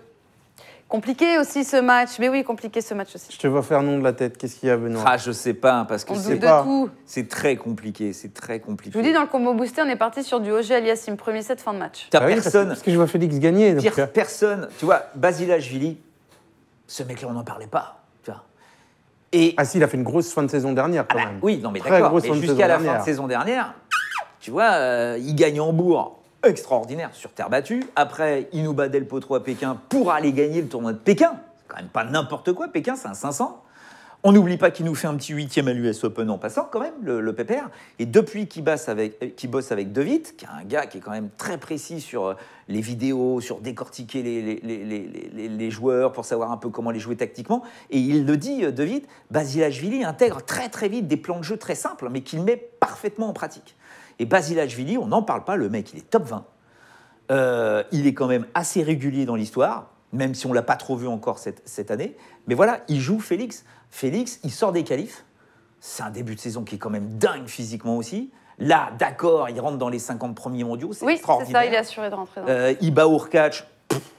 Speaker 1: Compliqué aussi ce match. Mais oui, compliqué ce match aussi.
Speaker 3: Je te vois faire nom de la tête. Qu'est-ce qu'il y a, Benoît?
Speaker 2: Je sais pas, parce que c'est très compliqué. C'est très compliqué.
Speaker 1: Je vous dis, dans le combo boosté, on est parti sur du Auger-Aliassime, premier set, fin de match.
Speaker 2: Personne.
Speaker 3: Parce que je vois Félix gagner. Donc...
Speaker 2: Personne. Tu vois, Basilashvili, ce mec-là, on n'en parlait pas.
Speaker 3: Et... Ah si, il a fait une grosse fin de saison dernière quand même.
Speaker 2: Oui, non mais d'accord, mais jusqu'à la fin de saison dernière, tu vois, il gagne Hambourg, extraordinaire, sur terre battue. Après, il nous bat Del Potro à Pékin pour aller gagner le tournoi de Pékin. C'est quand même pas n'importe quoi, Pékin, c'est un 500. On n'oublie pas qu'il nous fait un petit 8e à l'US Open en passant quand même, le pépère. Et depuis qu'il bosse avec De Witt, qui est un gars qui est quand même très précis sur les vidéos, sur décortiquer les joueurs pour savoir un peu comment les jouer tactiquement. Et il le dit, De Witt, Basilashvili intègre très très vite des plans de jeu très simples, mais qu'il met parfaitement en pratique. Et Basilashvili, on n'en parle pas, le mec, il est top 20. Il est quand même assez régulier dans l'histoire, même si on ne l'a pas trop vu encore cette année. Mais voilà, il joue Félix. Félix, il sort des qualifs. C'est un début de saison qui est quand même dingue physiquement aussi. Là, d'accord, il rentre dans les 50 premiers mondiaux, c'est extraordinaire.
Speaker 1: Oui, c'est ça, il est assuré de rentrer dans
Speaker 2: il bat Urkacz,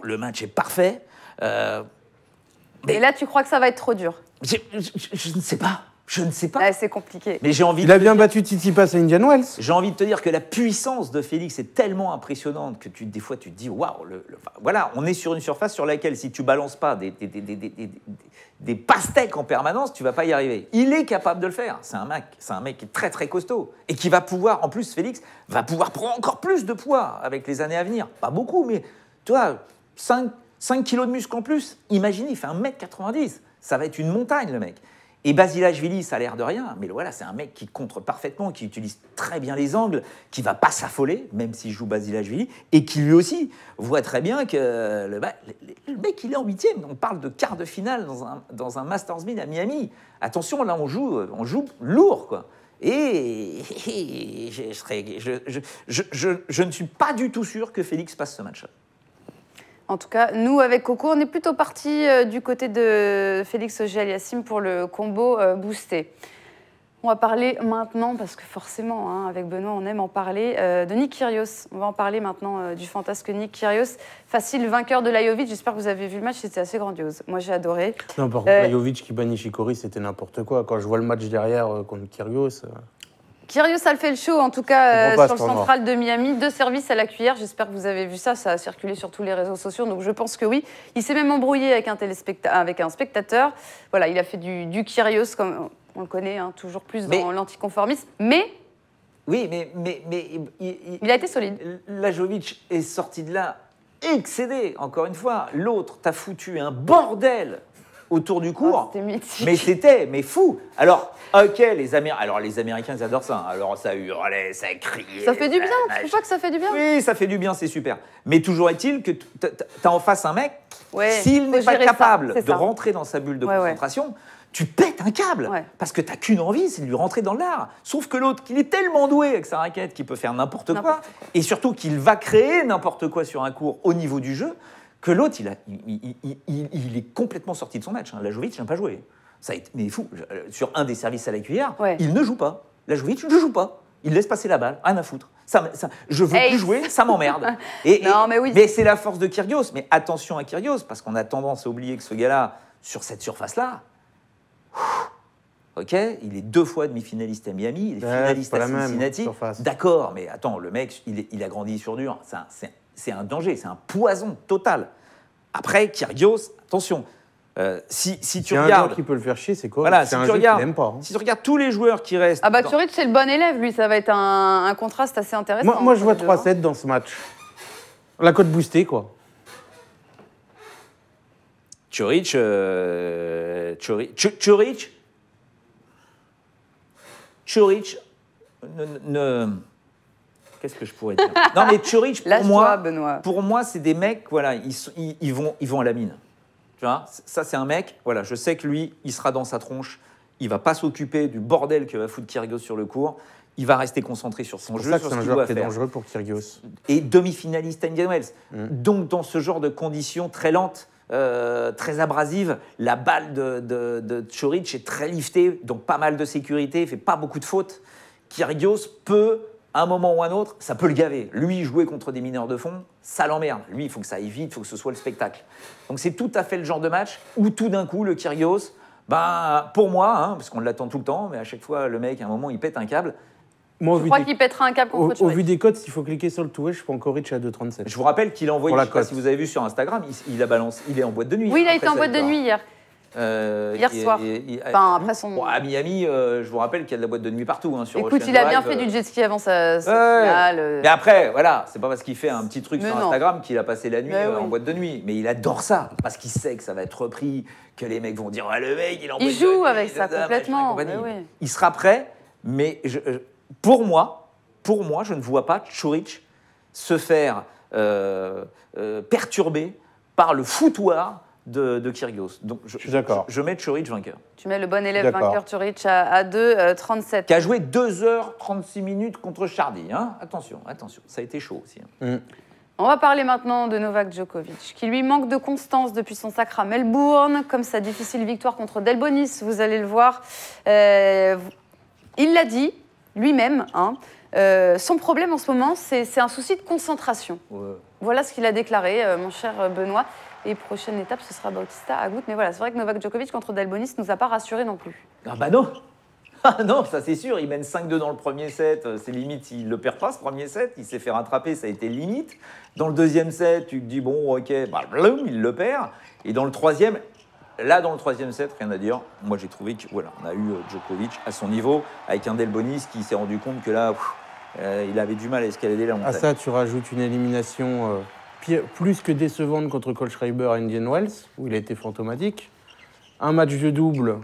Speaker 2: le match est parfait.
Speaker 1: Et là, tu crois que ça va être trop dur?
Speaker 2: Je ne sais pas. Je ne sais pas.
Speaker 1: Ouais, c'est compliqué.
Speaker 2: Mais j'ai envie.
Speaker 3: Il a bien battu Tsitsipas à Indian Wells.
Speaker 2: J'ai envie de te dire que la puissance de Félix est tellement impressionnante que des fois tu te dis waouh. Voilà, on est sur une surface sur laquelle si tu balances pas des pastèques en permanence, tu vas pas y arriver. Il est capable de le faire. C'est un mec qui est très très costaud et qui va pouvoir, en plus Félix va pouvoir prendre encore plus de poids avec les années à venir. Pas beaucoup, mais tu vois, 5 kilos de muscle en plus. Imaginez, il fait 1m90. Ça va être une montagne le mec. Et Basilashvili, ça a l'air de rien, mais voilà, c'est un mec qui contre parfaitement, qui utilise très bien les angles, qui va pas s'affoler, même s'il joue Basilashvili, et qui lui aussi voit très bien que le mec, il est en 8e. On parle de quart de finale dans un Masters 1000 à Miami. Attention, là, on joue lourd, quoi. Et je ne suis pas du tout sûr que Félix passe ce match-là.
Speaker 1: En tout cas, nous, avec Coco, on est plutôt parti du côté de Félix Auger-Aliassime pour le combo boosté. On va parler maintenant, parce que forcément, avec Benoît, on aime en parler, de Nick Kyrgios. On va en parler maintenant du fantasque Nick Kyrgios. Facile vainqueur de Lajovic. J'espère que vous avez vu le match, c'était assez grandiose. Moi, j'ai adoré.
Speaker 3: Non, par contre, Lajovic qui bat Nishikori, c'était n'importe quoi. Quand je vois le match derrière contre Kyrgios...
Speaker 1: Kyrgios a fait le show, en tout cas, sur le central de Miami. 2 services à la cuillère. J'espère que vous avez vu ça. Ça a circulé sur tous les réseaux sociaux, donc je pense que oui. Il s'est même embrouillé avec un spectateur. Voilà, il a fait du Kyrgios, comme on le connaît, toujours plus dans l'anticonformisme. Mais...
Speaker 2: Oui, mais
Speaker 1: il a été solide.
Speaker 2: Lajovic est sorti de là excédé, encore une fois. L'autre t'a foutu un bordel autour du cours, mais c'était fou. Alors, ok, les Américains, ils adorent ça. Alors, ça hurlait, ça criait.
Speaker 1: Ça fait du bien, tu trouves pas que ça fait du bien?
Speaker 2: Oui, ça fait du bien, c'est super. Mais toujours est-il que t'as en face un mec, s'il n'est pas capable de rentrer dans sa bulle de concentration, tu pètes un câble. Parce que t'as qu'une envie, c'est de lui rentrer dans l'art. Sauf que l'autre, qu'il est tellement doué avec sa raquette qu'il peut faire n'importe quoi, et surtout qu'il va créer n'importe quoi sur un court au niveau du jeu, que l'autre, il est complètement sorti de son match. Lajovic n'a pas joué. Ça a été, mais fou. Sur un des services à la cuillère, il ne joue pas. Lajovic ne joue pas. Il laisse passer la balle. Rien à foutre. Je veux plus jouer, ça m'emmerde. Mais c'est la force de Kyrgios. Mais attention à Kyrgios, parce qu'on a tendance à oublier que ce gars-là, sur cette surface-là, Ok, il est 2 fois demi-finaliste à Miami, il est finaliste à Cincinnati. D'accord, mais attends, le mec, il a grandi sur dur. C'est un danger, c'est un poison total. Après, Kyrgios, attention, si tu regardes... Il y a un joueur
Speaker 3: qui peut le faire chier, c'est quoi?
Speaker 2: Voilà, si tu regardes tous les joueurs qui restent...
Speaker 1: Ah bah Curic, c'est le bon élève, lui, ça va être un contraste assez intéressant.
Speaker 3: Moi je vois 3-7 dans ce match. La cote boostée, quoi.
Speaker 2: Curic, qu'est-ce que je pourrais dire? Non, mais Curic, pour moi, c'est des mecs, voilà, ils vont à la mine. Tu vois, ça, c'est un mec, voilà, je sais que lui, il sera dans sa tronche, il va pas s'occuper du bordel que va foutre Kyrgios sur le court, il va rester concentré sur son jeu, sur ce qu'il doit faire. C'est un joueur qui est
Speaker 3: dangereux pour Kyrgios.
Speaker 2: Et demi-finaliste à Indian Wells. Donc, dans ce genre de conditions très lentes, très abrasives, la balle de Curic est très liftée, donc pas mal de sécurité, il fait pas beaucoup de fautes. Kyrgios peut, à un moment ou un autre, ça peut le gaver. Lui, jouer contre des mineurs de fond, ça l'emmerde. Lui, il faut que ça aille vite, il faut que ce soit le spectacle. Donc c'est tout à fait le genre de match où tout d'un coup, le Kyrgios, pour moi, parce qu'on l'attend tout le temps, mais à chaque fois, le mec, à un moment, il pète un câble.
Speaker 1: Moi, je crois qu'il pètera un câble contre Curic.
Speaker 3: Au vu des cotes, s'il faut cliquer sur le two-way, je prends Curic à 2,37.
Speaker 2: Je vous rappelle qu'il a envoyé, je ne sais pas si vous avez vu sur Instagram, il a balancé, il est en boîte de nuit.
Speaker 1: Oui, il a été en boîte de nuit hier. Hier soir. Après son...
Speaker 2: à Miami, je vous rappelle qu'il y a de la boîte de nuit partout. Sur
Speaker 1: Écoute, il a bien fait du jet ski avant sa finale.
Speaker 2: Mais après, voilà, c'est pas parce qu'il fait un petit truc sur Instagram qu'il a passé la nuit en boîte de nuit. Mais il adore ça, parce qu'il sait que ça va être repris, que les mecs vont dire « Ah, le mec, il est en boîte de nuit ».
Speaker 1: Il joue avec ça complètement.
Speaker 2: Il sera prêt, mais pour moi, je ne vois pas Curic se faire perturber par le foutoir de Kyrgios. Donc je suis d'accord. Je mets Curic vainqueur.
Speaker 1: Tu mets le bon élève vainqueur Curic à 2,37.
Speaker 2: Qui a joué 2h36 minutes contre Chardy. Hein, attention, ça a été chaud aussi.
Speaker 1: On va parler maintenant de Novak Djokovic, qui lui manque de constance depuis son sacre à Melbourne, comme sa difficile victoire contre Delbonis, vous allez le voir. Il l'a dit lui-même, son problème en ce moment, c'est un souci de concentration. Ouais. Voilà ce qu'il a déclaré, mon cher Benoît. Et prochaine étape, ce sera Bautista Agut. Mais voilà, c'est vrai que Novak Djokovic contre Delbonis ne nous a pas rassurés non plus.
Speaker 2: Ah bah non. Ah non, ça c'est sûr, il mène 5-2 dans le premier set, c'est limite, il ne le perd pas ce premier set, il s'est fait rattraper, ça a été limite. Dans le deuxième set, tu te dis bon, ok, il le perd. Et dans le troisième, dans le troisième set, rien à dire. Moi j'ai trouvé que voilà, on a eu Djokovic à son niveau, avec un Delbonis qui s'est rendu compte que là, il avait du mal à escalader la montagne.
Speaker 3: À ça, tu rajoutes une élimination plus que décevante contre Kohlschreiber à Indian Wells, où il a été fantomatique. Un match de double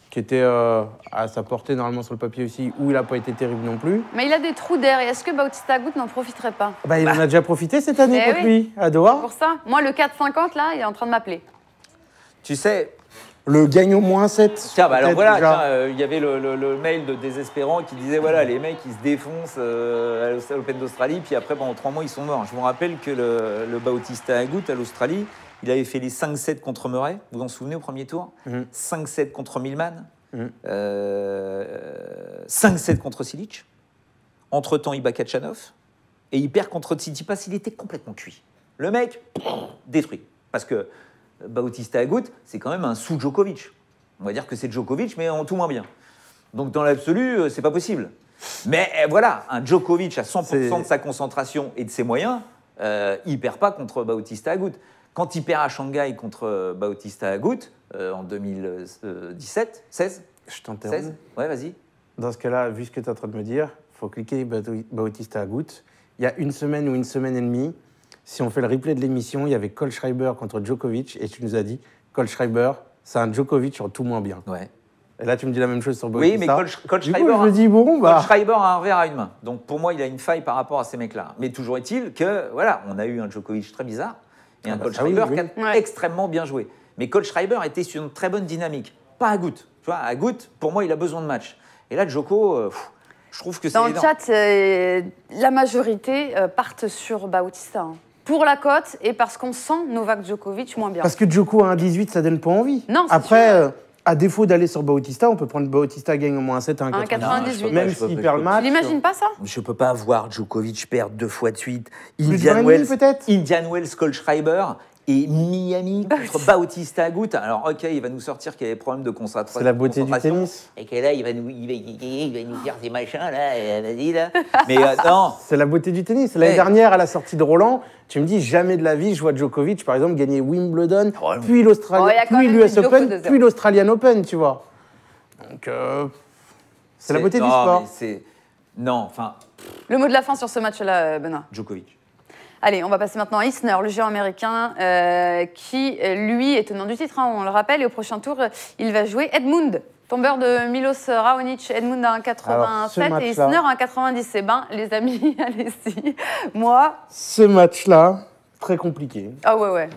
Speaker 3: qui était à sa portée normalement sur le papier aussi, où il n'a pas été terrible non plus.
Speaker 1: Mais il a des trous d'air, et est-ce que Bautista Agut n'en profiterait pas?
Speaker 3: Il en a déjà profité cette année contre lui, à Doha.
Speaker 1: Pour ça, moi le 4,50 là, il est en train de m'appeler.
Speaker 2: Tu sais...
Speaker 3: Le gagne au moins 7.
Speaker 2: Tiens, alors voilà, il y avait le mail de Désespérant qui disait voilà, les mecs ils se défoncent à l'Open d'Australie, puis après pendant 3 mois ils sont morts. Je vous rappelle que le Bautista Agut à l'Australie, il avait fait les 5-7 contre Murray, vous vous en souvenez au premier tour 5-7 contre Millman, 5-7 contre Silic. Entre-temps, il bat Kachanov et il perd contre Tsitsipas. Il était complètement cuit. Le mec, détruit. Parce que Bautista Agut, c'est quand même un sous-Djokovic. On va dire que c'est Djokovic, mais en tout moins bien. Donc dans l'absolu, c'est pas possible. Mais voilà, un Djokovic à 100% de sa concentration et de ses moyens, il perd pas contre Bautista Agut. Quand il perd à Shanghai contre Bautista Agut, en 2017, 16
Speaker 3: Je t'interromps.
Speaker 2: 16 Ouais, vas-y.
Speaker 3: Dans ce cas-là, vu ce que tu es en train de me dire, il faut cliquer Bautista Agut. Il y a une semaine ou une semaine et demie, si on fait le replay de l'émission, il y avait Kohlschreiber contre Djokovic et tu nous as dit Kohlschreiber, c'est un Djokovic en tout moins bien.
Speaker 2: Ouais.
Speaker 3: Et là, tu me dis la même chose sur Bautista.
Speaker 2: Oui, mais Kohlschreiber, Kohlschreiber a un verre à une main. Donc pour moi, il a une faille par rapport à ces mecs-là. Mais toujours est-il que, voilà, on a eu un Djokovic très bizarre et un Kohlschreiber qui a extrêmement bien joué. Mais Kohlschreiber était sur une très bonne dynamique. Pas Agut. Tu vois, Agut, pour moi, il a besoin de match. Et là, Djoko, je trouve que c'est
Speaker 1: dans le chat, la majorité partent sur Bautista. Pour la cote et parce qu'on sent Novak Djokovic moins bien.
Speaker 3: Parce que Djoko à 1,18, ça donne pas envie.
Speaker 1: Non,
Speaker 3: après, à défaut d'aller sur Bautista, on peut prendre Bautista gagne au moins un 7 à
Speaker 1: 1,98.
Speaker 3: Même s'il perd le match.
Speaker 1: Tu n'imagines pas ça?
Speaker 2: Je peux pas voir Djokovic perdre 2 fois de suite.
Speaker 3: Indian Wells, peut-être.
Speaker 2: Indian Wells, Kohlschreiber. Et Miami contre Bautista Agut. Alors, ok, il va nous sortir qu'il y a des problèmes de concentration.
Speaker 3: C'est la beauté du tennis.
Speaker 2: Et que là, il va nous dire des machins, là, vas-y, là. Mais non.
Speaker 3: C'est la beauté du tennis. L'année dernière, à la sortie de Roland, tu me dis, jamais de la vie, je vois Djokovic, par exemple, gagner Wimbledon, puis l'US Open, puis l'Australian Open, tu vois. Donc, c'est la beauté du sport.
Speaker 2: Non, enfin...
Speaker 1: Le mot de la fin sur ce match-là, Benoît.
Speaker 2: Djokovic.
Speaker 1: Allez, on va passer maintenant à Isner, le géant américain, qui, lui, est tenant du titre, hein, on le rappelle. Et au prochain tour, il va jouer Edmund, tombeur de Milos Raonic. Edmund à 1,87 et Isner à 1,90. Eh ben, les amis, allez-y. Moi...
Speaker 3: Ce match-là, très compliqué.
Speaker 1: Ah ouais.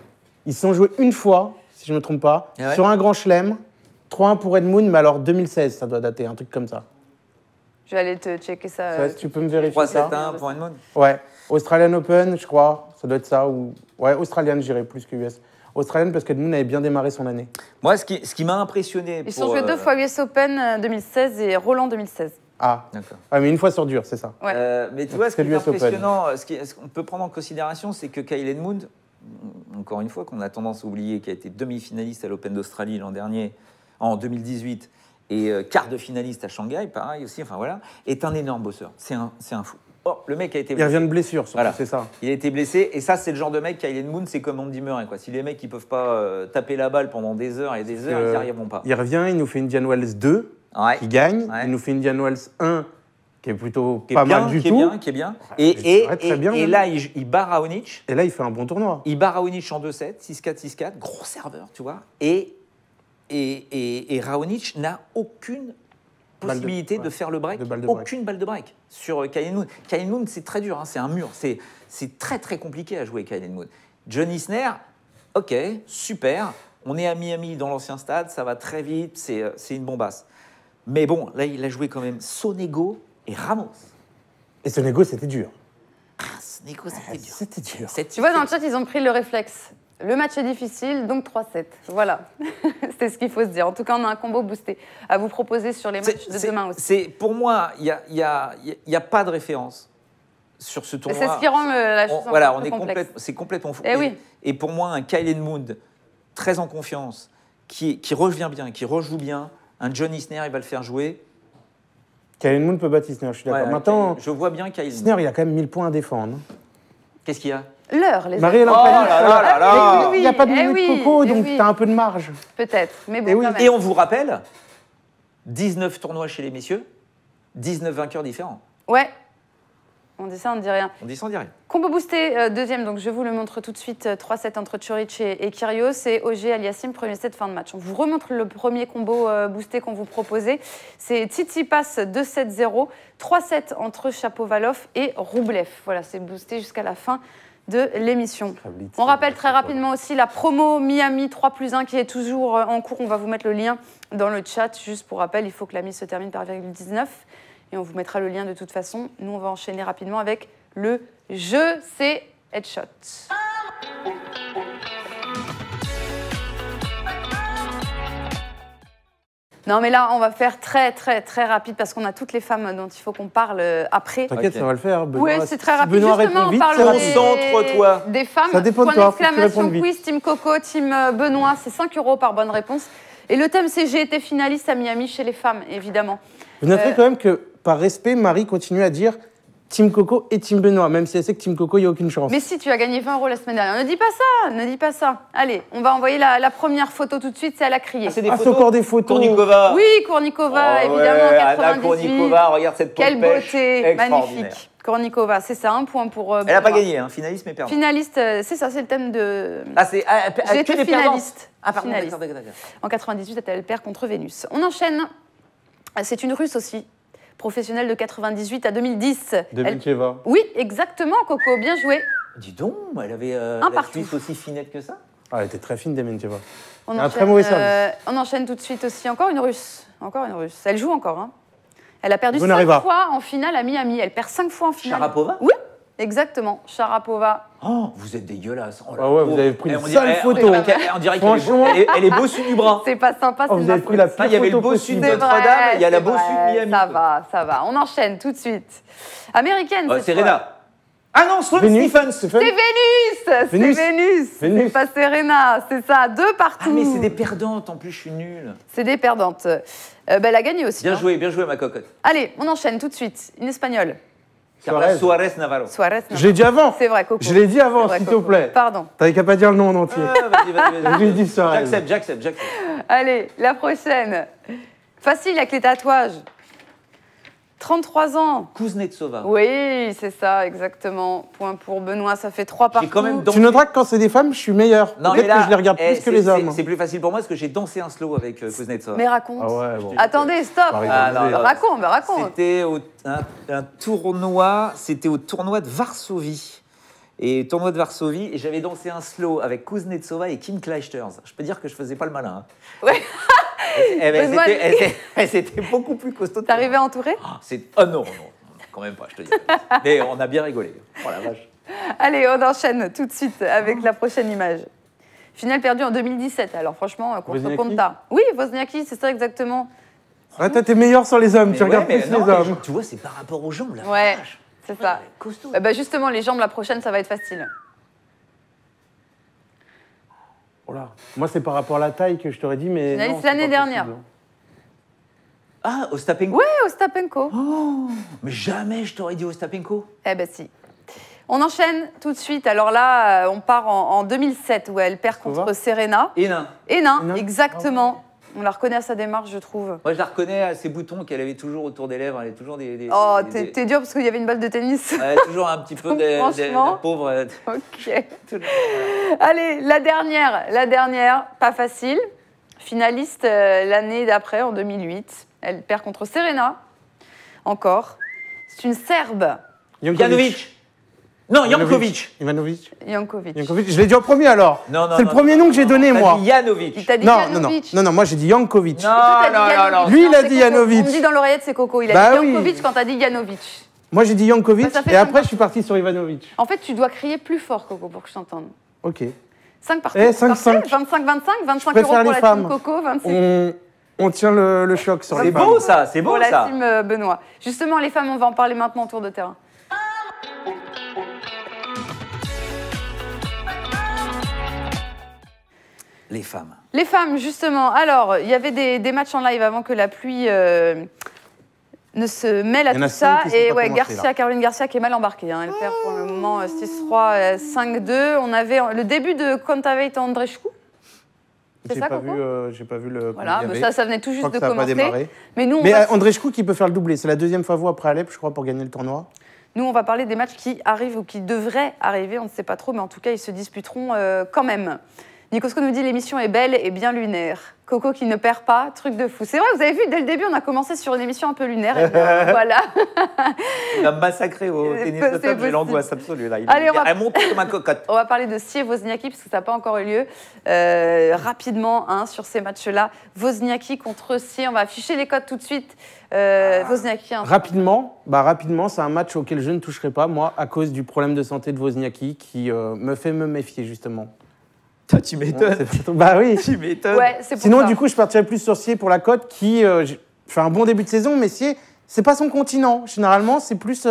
Speaker 3: Ils se sont joués une fois, si je ne me trompe pas, sur un grand chelem. 3-1 pour Edmund, mais alors 2016, ça doit dater, un truc comme ça.
Speaker 1: Je vais aller te checker ça.
Speaker 3: Tu peux me vérifier ça
Speaker 2: 3-7-1 pour Edmund.
Speaker 3: Ouais. Australian Open, je crois, ça doit être ça. Ouais, Australian, j'irais plus que US. Australian, parce qu'Edmund avait bien démarré son année.
Speaker 2: Moi, ce qui m'a impressionné...
Speaker 1: Ils sont joués 2 fois US Open 2016 et Roland 2016.
Speaker 3: Ah, d'accord. Ouais, mais une fois sur dur, c'est ça.
Speaker 1: Ouais.
Speaker 2: Mais tu vois, ce qui est impressionnant, ce qu'on peut prendre en considération, c'est que Kyle Edmund, encore une fois, qu'on a tendance à oublier, qui a été demi-finaliste à l'Open d'Australie l'an dernier, en 2018, et quart de finaliste à Shanghai, pareil aussi, enfin voilà, est un énorme bosseur. C'est un fou. Oh, le mec a été blessé.
Speaker 3: Il revient de blessure, surtout, c'est ça.
Speaker 2: Il a été blessé, et ça, c'est le genre de mec, Kyle Edmund, c'est comme Andy Murray, quoi. Si les mecs, ils peuvent pas taper la balle pendant des heures et des heures, ils n'y arriveront pas.
Speaker 3: Il revient, il nous fait Indian Wells 2, qui gagne. Il nous fait Indian Wells 1, qui est plutôt pas mal du tout.
Speaker 2: Qui est bien. Et là, il bat Raonic.
Speaker 3: Et là, il fait un bon tournoi.
Speaker 2: Il bat Raonic en 2-7, 6-4, 6-4, gros serveur, tu vois. Et Raonic n'a aucune possibilité de faire le break, aucune balle de break sur Kyle Edmund. Kyle Edmund, c'est très dur, hein, c'est un mur, c'est très très compliqué à jouer Kyle Edmund. John Isner, ok, super, on est à Miami dans l'ancien stade, ça va très vite, c'est une bombasse. Mais bon, là, il a joué quand même Sonego et Ramos.
Speaker 3: Et Sonego, c'était dur.
Speaker 2: Sonego, c'était dur.
Speaker 3: C'était dur.
Speaker 1: Tu vois, dans le chat, ils ont pris le réflexe. Le match est difficile, donc 3-7. Voilà, c'est ce qu'il faut se dire. En tout cas, on a un combo boosté à vous proposer sur les matchs de demain aussi.
Speaker 2: Pour moi, il n'y a pas de référence sur ce tournoi.
Speaker 1: C'est ce qui rend la chose un peu complexe.
Speaker 2: C'est complètement fou.
Speaker 1: Et
Speaker 2: pour moi, un Kyle Edmund très en confiance, qui revient bien, qui rejoue bien, un John Isner, il va le faire jouer.
Speaker 3: Kyle Edmund peut battre Isner, je suis d'accord. Maintenant,
Speaker 2: je vois bien Kyle
Speaker 3: Isner, il a quand même 1000 points à défendre.
Speaker 2: Qu'est-ce qu'il y a?
Speaker 1: L'heure, les
Speaker 3: Marie, il n'y a pas de minute coco, donc tu as un peu de marge.
Speaker 1: Peut-être, mais bon.
Speaker 2: Et on vous rappelle, 19 tournois chez les messieurs, 19 vainqueurs différents.
Speaker 1: Ouais. On dit ça, on ne dit rien.
Speaker 2: On dit ça, on dit rien.
Speaker 1: Combo boosté, deuxième, donc je vous le montre tout de suite, 3-7 entre Coric et Kyrgios, et Auger Aliassime, premier set, fin de match. On vous remontre le premier combo boosté qu'on vous proposait. C'est Tsitsipas 2-7-0, 3-7 entre Shapovalov et Roublev. Voilà, c'est boosté jusqu'à la fin de l'émission. On rappelle très rapidement aussi la promo Miami 3+1 qui est toujours en cours. On va vous mettre le lien dans le chat. Juste pour rappel, il faut que la mise se termine par 0,19 et on vous mettra le lien de toute façon. Nous, on va enchaîner rapidement avec le jeu, c'est Headshot. Non, mais là, on va faire très, très, très rapide parce qu'on a toutes les femmes dont il faut qu'on parle après.
Speaker 3: T'inquiète, ça va le faire.
Speaker 1: Oui, c'est très rapide.
Speaker 3: Benoît
Speaker 1: justement,
Speaker 3: répond vite,
Speaker 1: on parle des femmes.
Speaker 3: Ça dépend de toi, faut que tu répondes vite.
Speaker 1: Quiz, Team Coco, Team Benoît, c'est 5 € par bonne réponse. Et le thème, c'est j'ai été finaliste à Miami chez les femmes, évidemment.
Speaker 3: Vous noterez quand même que, par respect, Marie continue à dire Team Coco et Team Benoît, même si elle sait que Team Coco, il n'y a aucune chance.
Speaker 1: Mais si, tu as gagné 20 € la semaine dernière. Ne dis pas ça, ne dis pas ça. Allez, on va envoyer la première photo tout de suite, c'est elle a crié.
Speaker 2: C'est encore
Speaker 3: des photos.
Speaker 2: Kournikova.
Speaker 1: Oui, Kournikova, évidemment, 98.
Speaker 2: Anna Kournikova, regarde cette peau de pêche.
Speaker 1: Quelle beauté, magnifique. Kournikova, c'est ça, un point pour...
Speaker 2: elle n'a pas gagné, hein, finaliste mais perdante.
Speaker 1: Finaliste, c'est ça, c'est le thème de...
Speaker 2: Ah, c'est...
Speaker 1: J'ai été finaliste.
Speaker 2: Pardon,
Speaker 1: finaliste.
Speaker 2: D'accord.
Speaker 1: En 98, elle perd contre Vénus. On enchaîne. C'est une Russe aussi. Professionnelle de 98 à 2010.
Speaker 3: Dementieva.
Speaker 1: Oui, exactement, Coco, bien joué.
Speaker 2: Dis donc, elle avait la Suisse aussi finette que ça.
Speaker 3: Ah, elle était très fine, Dementieva.
Speaker 1: Un très mauvais service. On enchaîne tout de suite aussi. Encore une Russe. Elle joue encore. Hein. Elle a perdu 5 fois en finale à Miami. Elle perd 5 fois en finale.
Speaker 2: Sharapova?
Speaker 1: Oui, exactement. Sharapova.
Speaker 2: Oh, vous êtes dégueulasse.
Speaker 3: Oh, ouais, vous avez pris une sale photo.
Speaker 2: On dirait qu'elle est bossue du bras.
Speaker 1: C'est pas sympa, c'est
Speaker 3: vous avez pris la pire photo.
Speaker 2: Il y avait le bossu de Notre-Dame, il y a la bossue de Miami.
Speaker 1: Ça va. On enchaîne tout de suite. Américaine,
Speaker 2: Serena. Ah non, Sloane Stephens.
Speaker 1: C'est Vénus. C'est pas Serena, c'est ça, 2 partout.
Speaker 2: Ah mais c'est des perdantes, en plus je suis nulle.
Speaker 1: C'est des perdantes. Elle a gagné aussi.
Speaker 2: Bien joué ma cocotte.
Speaker 1: Allez, on enchaîne tout de suite. Une espagnole.
Speaker 2: Suarez Navarro.
Speaker 3: Je l'ai dit avant.
Speaker 1: C'est vrai, Coco.
Speaker 3: Je l'ai dit avant, s'il te plaît.
Speaker 1: Pardon.
Speaker 3: T'avais qu'à pas dire le nom en entier.
Speaker 2: Vas-y.
Speaker 3: Je l'ai dit Suarez.
Speaker 2: J'accepte.
Speaker 1: Allez, la prochaine. Facile avec les tatouages. 33 ans.
Speaker 2: Kuznetsova.
Speaker 1: Oui, c'est ça, exactement. Point pour Benoît, ça fait 3 partout.
Speaker 2: Quand même
Speaker 3: Tu noteras que quand c'est des femmes, je suis meilleur. Peut-être que je les regarde plus que les hommes.
Speaker 2: C'est plus facile pour moi parce que j'ai dansé un slow avec Kuznetsova.
Speaker 1: Mais raconte.
Speaker 3: Ah ouais, bon.
Speaker 1: Attendez, stop. Raconte.
Speaker 2: C'était un tournoi, au tournoi de Varsovie. Et tournoi de Varsovie, et j'avais dansé un slow avec Kuznetsova et Kim Clijsters. Je peux dire que je faisais pas le malin. Hein.
Speaker 1: Ouais.
Speaker 2: C'était beaucoup plus costaud.
Speaker 1: T'arrivais à entourer?
Speaker 2: Non, quand même pas, je te dis. Mais on a bien rigolé. Oh la vache.
Speaker 1: Allez, on enchaîne tout de suite avec la prochaine image. Finale perdue en 2017. Alors franchement, contre Konta. Oui, Wozniacki, c'est ça exactement.
Speaker 3: Ah, toi, t'es meilleur sur les hommes,
Speaker 2: Mais
Speaker 3: tu regardes plus les hommes.
Speaker 2: Tu vois, c'est par rapport aux jambes, là.
Speaker 1: Ouais, c'est ça.
Speaker 2: Costaud.
Speaker 1: Justement, les jambes, la prochaine, ça va être facile.
Speaker 3: Oh là. Moi, c'est par rapport à la taille que je t'aurais dit, mais.
Speaker 1: Finaliste
Speaker 3: non, c'est
Speaker 1: l'année
Speaker 3: pas
Speaker 1: dernière.
Speaker 3: possible.
Speaker 2: Ah, Ostapenko.
Speaker 1: Ouais, Ostapenko.
Speaker 2: Oh, mais jamais je t'aurais dit Ostapenko.
Speaker 1: Eh ben si. On enchaîne tout de suite. Alors là, on part en 2007 où elle perd contre Serena.
Speaker 2: Hénin,
Speaker 1: exactement. On la reconnaît à sa démarche, je trouve.
Speaker 2: Moi, je la reconnais à ses boutons qu'elle avait toujours autour des lèvres. Elle avait toujours des
Speaker 1: t'es dur parce qu'il y avait une balle de tennis.
Speaker 2: Ouais, toujours un petit peu des pauvres.
Speaker 1: Ok. Allez, la dernière, pas facile. Finaliste l'année d'après, en 2008. Elle perd contre Serena. Encore. C'est une Serbe.
Speaker 2: Jankovic. Non, Jankovic.
Speaker 3: Ivanovic.
Speaker 1: Jankovic.
Speaker 3: Je l'ai dit en premier alors. C'est le premier nom que j'ai donné, moi.
Speaker 2: Janovic.
Speaker 1: Il t'a dit Janovic.
Speaker 3: Non, moi j'ai dit Jankovic.
Speaker 2: Non.
Speaker 3: Lui, il a dit Janovic.
Speaker 1: On me dit dans l'oreillette, c'est Coco. Il a dit Jankovic quand t'as dit Janovic.
Speaker 3: Moi j'ai dit Jankovic et après je suis
Speaker 1: parti
Speaker 3: parti sur Ivanovic.
Speaker 1: En fait, tu dois crier plus fort, Coco, pour que je t'entende.
Speaker 3: Ok.
Speaker 1: 5 partout.
Speaker 3: 5-5.
Speaker 1: 25-25, 25 euros pour la team Coco, 25.
Speaker 3: On tient le choc sur les femmes.
Speaker 2: C'est beau
Speaker 1: pour
Speaker 2: ça.
Speaker 1: la team Benoît. Justement, les femmes, on va en parler maintenant autour de terrain. Les femmes, justement. Alors, il y avait des matchs en live avant que la pluie ne se mêle à tout ça. Et ouais, Caroline Garcia qui est mal embarquée. Hein. Elle perd pour le moment 6-3, 5-2. On avait le début de Kontaveit Andreescu. C'est ça, Coco ?
Speaker 3: J'ai pas vu le.
Speaker 1: Voilà, mais ça venait tout juste de commencer.
Speaker 3: Mais Andreescu qui peut faire le doublé. C'est la deuxième fois après Alep, je crois, pour gagner le tournoi.
Speaker 1: Nous, on va parler des matchs qui arrivent ou qui devraient arriver. On ne sait pas trop, mais en tout cas, ils se disputeront quand même. Nikosco nous dit l'émission est belle et bien lunaire. Coco qui ne perd pas, truc de fou. C'est vrai, vous avez vu, dès le début, on a commencé sur une émission un peu lunaire. Et bien, voilà.
Speaker 2: Il a massacré au tennis de table, j'ai l'angoisse absolue. Là.
Speaker 1: Allez,
Speaker 2: elle monte comme un cocotte.
Speaker 1: On va parler de Sier Wozniacki, parce que ça n'a pas encore eu lieu. Rapidement, sur ces matchs-là. Wozniacki contre Sier, on va afficher les codes tout de suite. Wozniacki.
Speaker 3: Rapidement, c'est un match auquel je ne toucherai pas, moi, à cause du problème de santé de Wozniacki, qui me fait me méfier, justement.
Speaker 2: Toi, tu m'étonnes.
Speaker 3: Bah oui.
Speaker 2: Tu m'étonnes.
Speaker 1: Ouais,
Speaker 3: sinon, du coup, je partirais plus sur Sier pour la cote qui fait un bon début de saison, mais Sier, c'est pas son continent. Généralement, c'est plus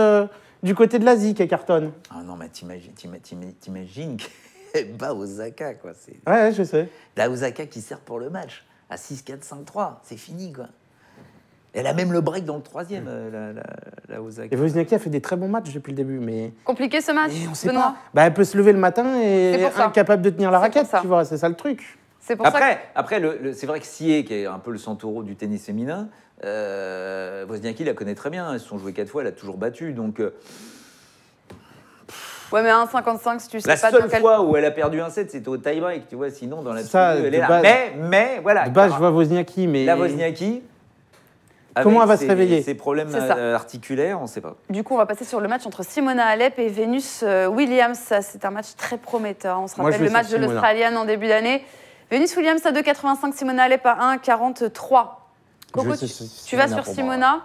Speaker 3: du côté de l'Asie qu'elle cartonne.
Speaker 2: Ah non, mais t'imagines qu'elle bat Osaka, quoi.
Speaker 3: Ouais, je sais.
Speaker 2: La Osaka qui sert pour le match à 6-4-5-3, c'est fini, quoi. Elle a même le break dans le troisième, la Osaka.
Speaker 3: Et Wozniacki a fait des très bons matchs depuis le début, mais...
Speaker 1: Compliqué ce match,
Speaker 3: on sait pas. Bah, elle peut se lever le matin et est incapable de tenir la raquette, tu vois, c'est ça le truc.
Speaker 2: Après, c'est vrai que Sier, qui est un peu le Santoro du tennis féminin, Wozniacki la connaît très bien, ils se sont joués 4 fois, elle a toujours battu, donc...
Speaker 1: Ouais, mais 1,55, si tu sais
Speaker 2: la
Speaker 1: pas...
Speaker 2: La seule fois où elle a perdu un set, c'était au tie-break, tu vois, sinon dans la elle est là.
Speaker 3: Base,
Speaker 2: mais voilà.
Speaker 3: De base, je vois Wozniacki, mais...
Speaker 2: La Wozniacki...
Speaker 3: Comment elle va se réveiller?
Speaker 2: Ses problèmes articulaires, on ne sait pas.
Speaker 1: Du coup, on va passer sur le match entre Simona Halep et Venus Williams. C'est un match très prometteur. On se rappelle le match de l'Australienne en début d'année. Venus Williams à 2,85, Simona Halep à 1,43. Coco, tu vas sur Simona.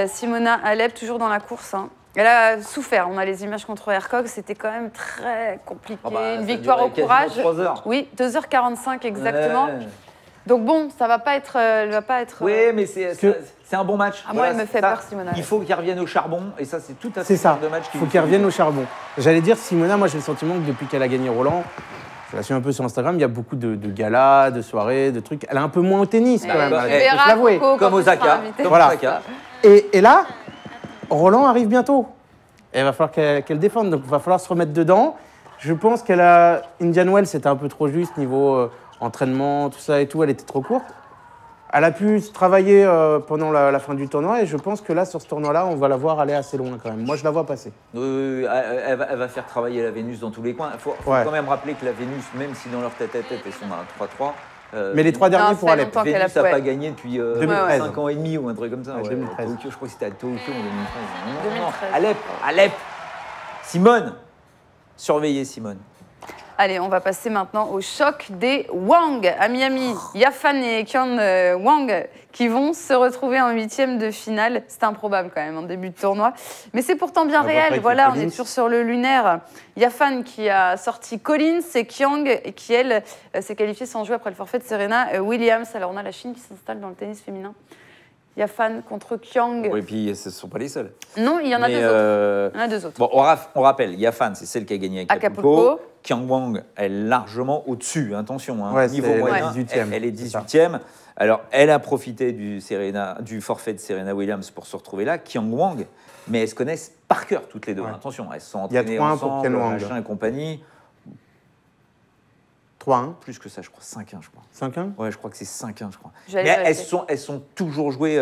Speaker 1: Simona Halep, toujours dans la course. Hein. Elle a souffert. On a les images contre Hercog. C'était quand même très compliqué. Une victoire au courage.
Speaker 2: 3 heures.
Speaker 1: Oui, 2h45 exactement. Ouais. Donc bon, ça va pas être,
Speaker 2: Oui, mais c'est C'était un bon match.
Speaker 1: Moi, elle me fait peur, Simona.
Speaker 2: Il faut qu'elle revienne au charbon, et ça, c'est tout à fait
Speaker 3: C'est ça.
Speaker 2: le genre de match
Speaker 3: Il faut qu'elle revienne au charbon. J'allais dire, Simona, moi j'ai le sentiment que depuis qu'elle a gagné Roland, je la suis un peu sur Instagram, il y a beaucoup de galas, de soirées, de trucs. Elle est un peu moins au tennis quand même.
Speaker 1: Tu verras,
Speaker 3: l'avouer.
Speaker 1: Coco,
Speaker 2: Comme
Speaker 1: quand tu
Speaker 2: Osaka.
Speaker 1: seras invitée.
Speaker 2: Comme
Speaker 3: Voilà.
Speaker 2: Osaka.
Speaker 3: Et là, Roland arrive bientôt. Et il va falloir qu'elle défende, donc il va falloir se remettre dedans. Je pense qu'elle a. Indian Wells, c'était un peu trop juste niveau entraînement, tout ça et tout, elle était trop courte. Elle a pu travailler pendant la fin du tournoi et je pense que là, sur ce tournoi-là, on va la voir aller assez loin quand même. Moi, je la vois passer.
Speaker 2: Elle va faire travailler la Vénus dans tous les coins. Il faut quand même rappeler que la Vénus, même si dans leur tête-à-tête, elles sont à 3-3.
Speaker 3: Mais les 3 derniers pour Alep.
Speaker 2: Vénus n'a pas gagné depuis
Speaker 3: 2013.
Speaker 2: 5 ans et demi ou un truc comme ça.
Speaker 3: 2013.
Speaker 2: Tokyo, je crois que c'était à Tokyo en 2013. Non,
Speaker 1: 2013.
Speaker 2: Alep. Simone. Surveillez Simone.
Speaker 1: Allez, on va passer maintenant au choc des Wang à Miami. Yafan et Qian Wang qui vont se retrouver en 8e de finale. C'est improbable quand même en début de tournoi. Mais c'est pourtant bien réel. Voilà, on est toujours sur le lunaire. Yafan qui a sorti Collins et Qiang qui, elle, s'est qualifiée sans jouer après le forfait de Serena Williams. Alors on a la Chine qui s'installe dans le tennis féminin. Yafan contre Qiang.
Speaker 2: Oui, et puis ce ne sont pas les seuls.
Speaker 1: Non, il y en a 2 autres. Il y en a 2 autres.
Speaker 2: Bon, on rappelle, Yafan, c'est celle qui a gagné avec Acapulco. Qiang Wang, elle est largement au-dessus, attention. Hein.
Speaker 3: Ouais,
Speaker 2: niveau moyen,
Speaker 3: 18e.
Speaker 2: elle est 18e. Alors, elle a profité du forfait de Serena Williams pour se retrouver là, Qiang Wang, mais elles se connaissent par cœur toutes les deux. Attention, elles se sont entraînées ensemble, machin et compagnie.
Speaker 3: 3-1.
Speaker 2: Plus que ça, je crois. 5-1, je crois.
Speaker 3: 5-1
Speaker 2: Ouais, je crois que c'est 5-1, je crois. Mais elles sont toujours jouées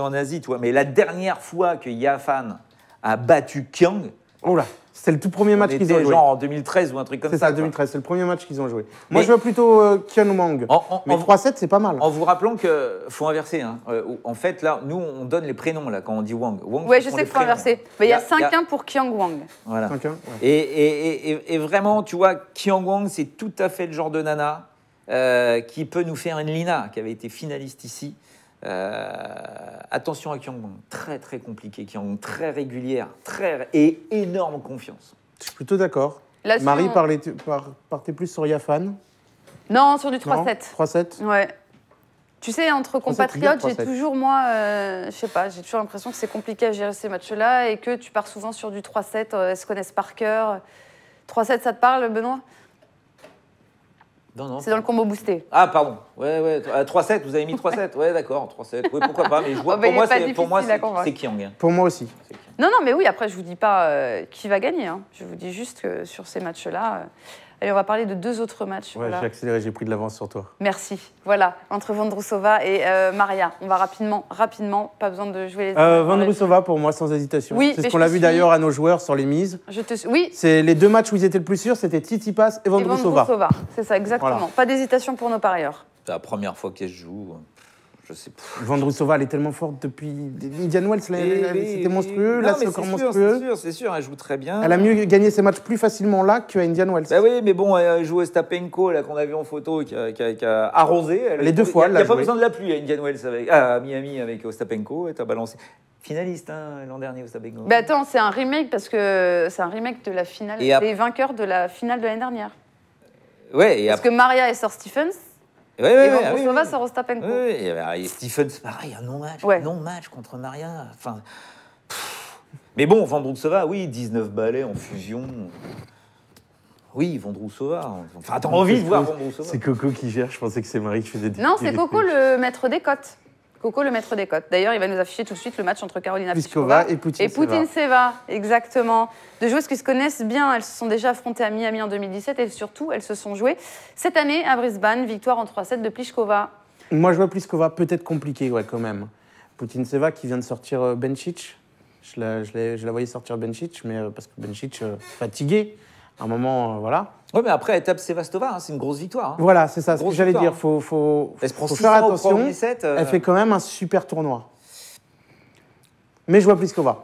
Speaker 2: en Asie, tu vois. Mais la dernière fois que Yafan a battu Qiang,
Speaker 3: oh là, c'était le tout premier match qu'ils ont joué.
Speaker 2: Genre en 2013 ou un truc comme ça.
Speaker 3: C'est ça, 2013, c'est le premier match qu'ils ont joué. Moi, je vois plutôt Qian Wang. Mais 3-7, c'est pas mal.
Speaker 2: En vous rappelant qu'il faut inverser. Hein. En fait, là, nous, on donne les prénoms là, quand on dit Wang.
Speaker 1: Oui, je sais qu'il faut inverser. Mais il y a 5-1 pour Qiang Wang.
Speaker 2: Voilà.
Speaker 3: 5-1, ouais.
Speaker 2: Et vraiment, tu vois, Qiang Wang, c'est tout à fait le genre de nana qui peut nous faire une Lina, qui avait été finaliste ici. Attention à Qiang Wang, très très compliqué, Qiang Wang, très régulière, et énorme confiance.
Speaker 3: Je suis plutôt d'accord. Marie, partez plus sur Yafan.
Speaker 1: Non, sur du 3-7.
Speaker 3: 3-7
Speaker 1: Ouais. Tu sais, entre compatriotes, j'ai toujours, moi, je sais pas, j'ai toujours l'impression que c'est compliqué à gérer ces matchs-là et que tu pars souvent sur du 3-7, elles se connaissent par cœur. 3-7, ça te parle, Benoît ?
Speaker 2: Non.
Speaker 1: C'est dans le combo boosté.
Speaker 2: Ah, pardon. Ouais. 3-7, vous avez mis 3-7. Ouais, d'accord, 3-7. Oui, pourquoi pas. Mais je vois, pour moi, c'est Qiang.
Speaker 3: Pour moi aussi.
Speaker 1: Non, mais oui, après, je vous dis pas qui va gagner. Hein. Je vous dis juste que sur ces matchs-là... Allez, on va parler de 2 autres matchs.
Speaker 3: Ouais, voilà. J'ai accéléré, j'ai pris de l'avance sur toi.
Speaker 1: Merci. Voilà, entre Vondrousova et Maria. On va rapidement, pas besoin de jouer les...
Speaker 3: Vondrousova, pour moi, sans hésitation.
Speaker 1: Oui,
Speaker 3: c'est ce qu'on a vu d'ailleurs à nos joueurs sur les mises.
Speaker 1: Oui.
Speaker 3: C'est les 2 matchs où ils étaient le plus sûrs, c'était Tsitsipas et Vondrousova.
Speaker 1: C'est ça, exactement. Voilà. Pas d'hésitation pour nos parieurs.
Speaker 2: C'est la première fois qu'elle joue. Je sais pas.
Speaker 3: Vondrousova, elle est tellement forte depuis Indian Wells, c'était monstrueux, là c'est encore monstrueux.
Speaker 2: C'est sûr, elle joue très bien.
Speaker 3: Elle a mieux gagné ses matchs plus facilement là qu'à Indian Wells.
Speaker 2: Bah oui, mais bon, elle joue Ostapenko, là qu'on a vu en photo, qui a arrosé.
Speaker 3: Les 2 fois,
Speaker 2: il n'y a pas besoin de la pluie à Indian Wells, à Miami avec Ostapenko, et t'as balancé. Finaliste l'an dernier Ostapenko.
Speaker 1: Bah attends, c'est un remake parce que c'est un remake de la finale, des vainqueurs de la finale de l'année dernière.
Speaker 2: Ouais.
Speaker 1: Parce que Maria et Sir Stephens.
Speaker 2: Et
Speaker 1: Vondrousova sur Ostapenko.
Speaker 2: Et Stephens, pareil, un non-match contre Maria. Enfin, mais bon, Vondrousova, oui, 19 balais en fusion. Oui, Vondrousova. Enfin, t'as envie de voir Vondrousova.
Speaker 3: C'est Coco qui gère, je pensais que c'est Marie qui faisait
Speaker 1: Non, c'est Coco le maître des cotes. Coco, le maître des cotes. D'ailleurs, il va nous afficher tout de suite le match entre Karolina Pliskova
Speaker 3: et
Speaker 1: Putintseva. Exactement. Deux joueuses qui se connaissent bien. Elles se sont déjà affrontées à Miami en 2017 et surtout, elles se sont jouées cette année à Brisbane. Victoire en 3-7 de Pliskova.
Speaker 3: Moi, je vois Pliskova peut-être compliqué, quand même. Putintseva qui vient de sortir Bencic. Je la voyais sortir Bencic, mais parce que Bencic fatigué. À un moment, voilà.
Speaker 2: Oui, mais après, elle tape Sevastova, c'est une grosse victoire.
Speaker 3: Voilà, c'est ça, ce que j'allais dire. Faut faire attention. Elle fait quand même un super tournoi. Mais je vois Pliskova.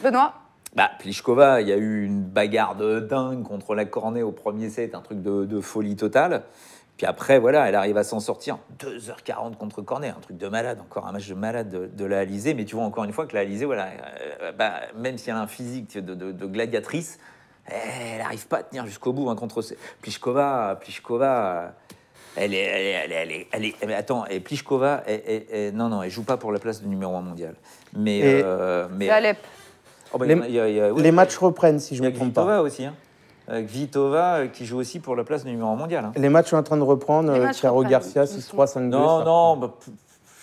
Speaker 1: Benoît ?
Speaker 2: Pliskova, il y a eu une bagarre de dingue contre la Cornet au premier set, un truc de folie totale. Puis après, voilà, elle arrive à s'en sortir. 2h40 contre Cornet, un truc de malade, encore un match de malade de la Alizé. Mais tu vois encore une fois que la Alizé, voilà, même si elle a un physique de gladiatrice, elle n'arrive pas à tenir jusqu'au bout contre Pliskova. Mais attends, et Pliskova, non, elle joue pas pour la place de numéro 1 mondial. Mais
Speaker 1: c'est Alep.
Speaker 2: Oh bah,
Speaker 3: les matchs reprennent, si je ne me trompe pas.
Speaker 2: Kvitova aussi, hein. Kvitova qui joue aussi pour la place de numéro 1 mondial. Hein.
Speaker 3: Les matchs sont en train de reprendre. Caro Garcia, 6-3, 5-2.
Speaker 2: Non,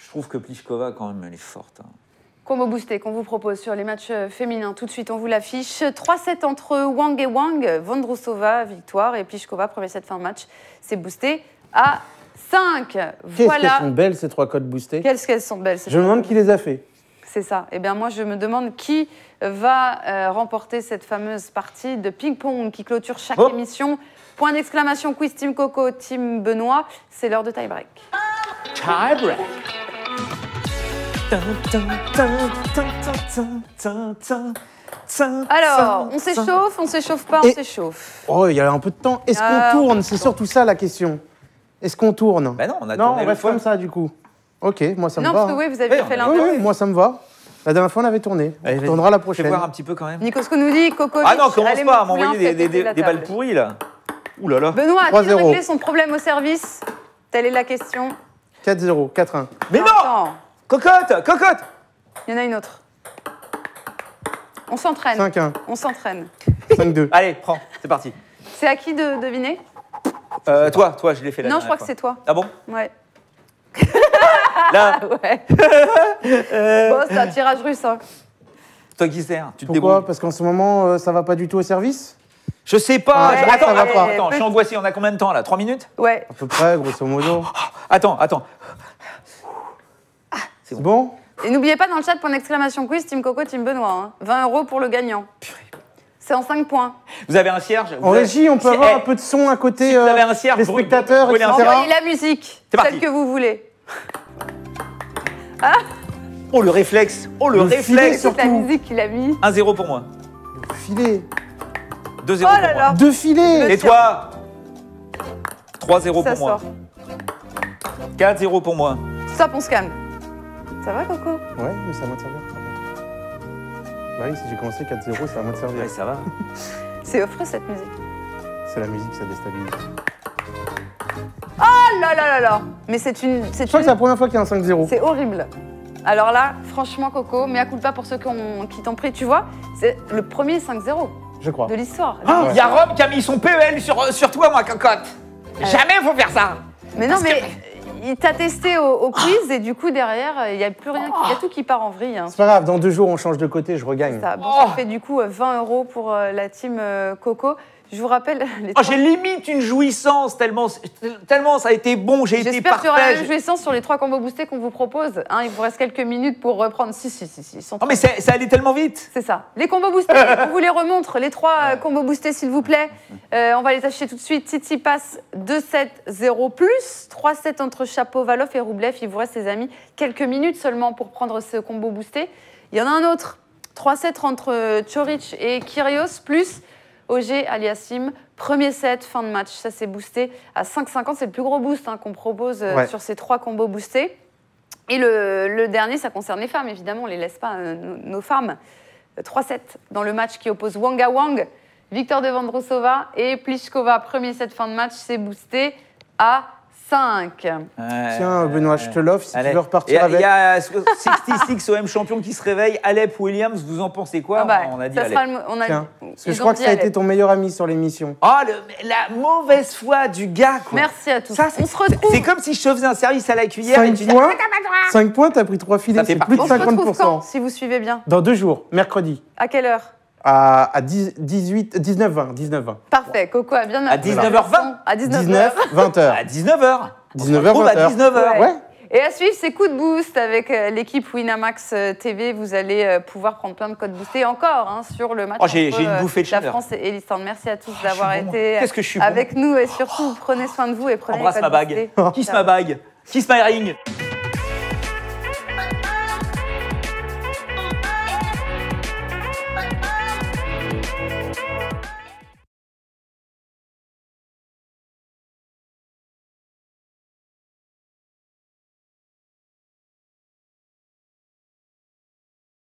Speaker 2: je trouve que Pliskova, quand même, elle est forte. Hein.
Speaker 1: Combo boosté qu'on vous propose sur les matchs féminins. Tout de suite, on vous l'affiche. 3-7 entre Wang et Wang. Vondrousova, victoire. Et Pliskova, premier set fin de match. C'est boosté à 5.
Speaker 3: Qu'est-ce qu'elles sont belles, ces 3 codes boostés.
Speaker 1: Qu'est-ce qu'elles sont belles.
Speaker 3: Je me demande qui les a fait.
Speaker 1: C'est ça. Eh bien, moi, je me demande qui va remporter cette fameuse partie de ping-pong qui clôture chaque émission. Point d'exclamation, quiz Team Coco, Team Benoît. C'est l'heure de tie-break.
Speaker 2: Tie-break.
Speaker 1: Alors, on s'échauffe pas, on s'échauffe.
Speaker 3: Oh, il y a un peu de temps. Est-ce qu'on tourne? C'est surtout ça la question. Est-ce qu'on tourne?
Speaker 2: Ben non, on a tourné.
Speaker 3: On reste comme ça, du coup. Ok, moi ça me va.
Speaker 1: Non, parce que oui, vous avez fait l'inverse.
Speaker 3: Oui, moi ça me va. La dernière fois, on avait tourné. On tournera la prochaine.
Speaker 2: Je vais voir un petit peu quand même.
Speaker 1: Nico, ce qu'on nous dit, Coco.
Speaker 2: Ah non, commence pas à m'envoyer des balles pourries, là. Ouh là là.
Speaker 1: Benoît a-t-il réglé son problème au service? Telle est la question.
Speaker 3: 4-0, 4-1.
Speaker 2: Mais non, Cocotte.
Speaker 1: Il y en a une autre. On s'entraîne.
Speaker 3: 5-1.
Speaker 1: On s'entraîne.
Speaker 3: 5-2.
Speaker 2: Allez, prends, c'est parti.
Speaker 1: C'est à qui de deviner?
Speaker 2: Toi, je l'ai fait là.
Speaker 1: Non, je crois que c'est toi.
Speaker 2: Ah bon?
Speaker 1: Ouais.
Speaker 2: Là.
Speaker 1: Ouais. Bon, c'est un tirage russe. Hein.
Speaker 2: Toi qui sers, tu te
Speaker 3: Pourquoi?
Speaker 2: débrouilles.
Speaker 3: Parce qu'en ce moment, ça va pas du tout au service?
Speaker 2: Je sais pas.
Speaker 1: Ouais,
Speaker 2: Attends, je suis angoissé. On a combien de temps là? 3 minutes?
Speaker 1: Ouais.
Speaker 3: À peu près, grosso modo.
Speaker 2: Attends.
Speaker 3: C'est bon?
Speaker 1: Et n'oubliez pas dans le chat, point d'exclamation quiz, Team Coco, Team Benoît. Hein. 20 € pour le gagnant. C'est en 5 points.
Speaker 2: Vous avez un cierge?
Speaker 3: En régie, on peut avoir un peu de son à côté
Speaker 2: si vous avez un cierge,
Speaker 3: des spectateurs, etc.
Speaker 1: Envoyez la musique,
Speaker 2: c'est parti.
Speaker 1: celle que vous voulez.
Speaker 2: Oh, le réflexe.
Speaker 1: C'est la musique qu'il a mis.
Speaker 2: 1-0 pour moi.
Speaker 3: Le filet.
Speaker 2: 2-0
Speaker 1: Oh
Speaker 2: pour
Speaker 1: là
Speaker 2: moi.
Speaker 1: là.
Speaker 3: 2 filets.
Speaker 2: Et toi? 3-0
Speaker 1: Ça
Speaker 2: pour moi.
Speaker 1: sort.
Speaker 2: 4-0 pour moi.
Speaker 1: Stop, on se calme. Ça va, Coco?
Speaker 3: Ouais, mais c'est à moi de servir. Bah oui, si j'ai commencé 4-0, c'est à moi de servir.
Speaker 2: Ouais, ça va.
Speaker 1: C'est affreux cette musique.
Speaker 3: C'est la musique, ça déstabilise.
Speaker 1: Oh là là là là. Mais c'est une...
Speaker 3: Je crois que c'est la première fois qu'il y a un 5-0.
Speaker 1: C'est horrible. Alors là, franchement, Coco, mea culpa pour ceux qui t'ont pris, tu vois, c'est le premier 5-0
Speaker 3: Je crois.
Speaker 1: de l'histoire.
Speaker 2: Ah, il y a Rome qui a mis son PEL sur toi, moi, cocotte. Jamais faut faire ça.
Speaker 1: Mais non, mais il t'a testé au quiz et du coup, derrière, il n'y a plus rien, il y a tout qui part en vrille. Hein.
Speaker 3: C'est pas grave, dans 2 jours, on change de côté, je regagne.
Speaker 1: Ça, bon, ça fait du coup 20 € pour la team Coco. Je vous rappelle les
Speaker 2: J'ai limite une jouissance tellement ça a été bon, j'ai été
Speaker 1: J'espère qu'il y aura la
Speaker 2: parfait.
Speaker 1: même jouissance sur les 3 combos boostés qu'on vous propose. Hein, il vous reste quelques minutes pour reprendre. Si. Ils sont
Speaker 2: Oh mais ça allait tellement vite.
Speaker 1: C'est ça. Les combos boostés, on vous les remontre. Les 3 combos boostés, s'il vous plaît. On va les afficher tout de suite. Titi passe 2-7-0+. 3-7 entre Chapovalov et Roublev. Il vous reste, les amis, quelques minutes seulement pour prendre ce combo boosté. Il y en a un autre. 3-7 entre Chorich et Kyrgios, plus Auger Aliassime. Premier set, fin de match. Ça, c'est boosté à 5,50. C'est le plus gros boost qu'on propose sur ces 3 combos boostés. Et le dernier, ça concerne les femmes, évidemment. On ne les laisse pas, nos femmes. 3-7 dans le match qui oppose Wang à Wang, Victor de Vondrousova et Pliskova. Premier set, fin de match, c'est boosté à 5.
Speaker 3: Tiens, Benoît, je te l'offre si tu veux repartir avec.
Speaker 2: Il y a 66 OM champion qui se réveille. Alep Williams, vous en pensez quoi? On a dit Alep.
Speaker 3: Tiens, parce que je crois que ça a été ton meilleur ami sur l'émission.
Speaker 2: Oh, la mauvaise foi du gars, quoi.
Speaker 1: Merci à tous.
Speaker 2: Ça,
Speaker 1: on se retrouve.
Speaker 2: C'est comme si je te faisais un service à la cuillère
Speaker 3: 5
Speaker 2: et tu dis
Speaker 3: points, 5 points, t'as pris 3 filets, c'est plus de
Speaker 1: On se retrouve
Speaker 3: 50%.
Speaker 1: quand, si vous suivez bien?
Speaker 3: Dans 2 jours, mercredi.
Speaker 1: À quelle heure?
Speaker 3: À 19h20.
Speaker 1: Parfait, Coco a bien...
Speaker 2: À 19h20.
Speaker 1: À 19h.
Speaker 3: 19, 20h.
Speaker 2: à 19h.
Speaker 3: 19h,
Speaker 2: à 19h.
Speaker 3: Ouais.
Speaker 1: Et à suivre, c'est Coup de Boost avec l'équipe Winamax TV. Vous allez pouvoir prendre plein de codes boostés encore sur le match
Speaker 2: J'ai
Speaker 1: entre
Speaker 2: une bouffée de
Speaker 1: la
Speaker 2: chaleur.
Speaker 1: France et l'Islande. Merci à tous d'avoir été
Speaker 2: Qu'est-ce que je suis
Speaker 1: avec nous et surtout prenez soin de vous et prenez
Speaker 2: Embrasse
Speaker 1: les
Speaker 2: ma
Speaker 1: codes
Speaker 2: bague.
Speaker 1: boostés.
Speaker 2: Kiss ma bague. Kiss my ring.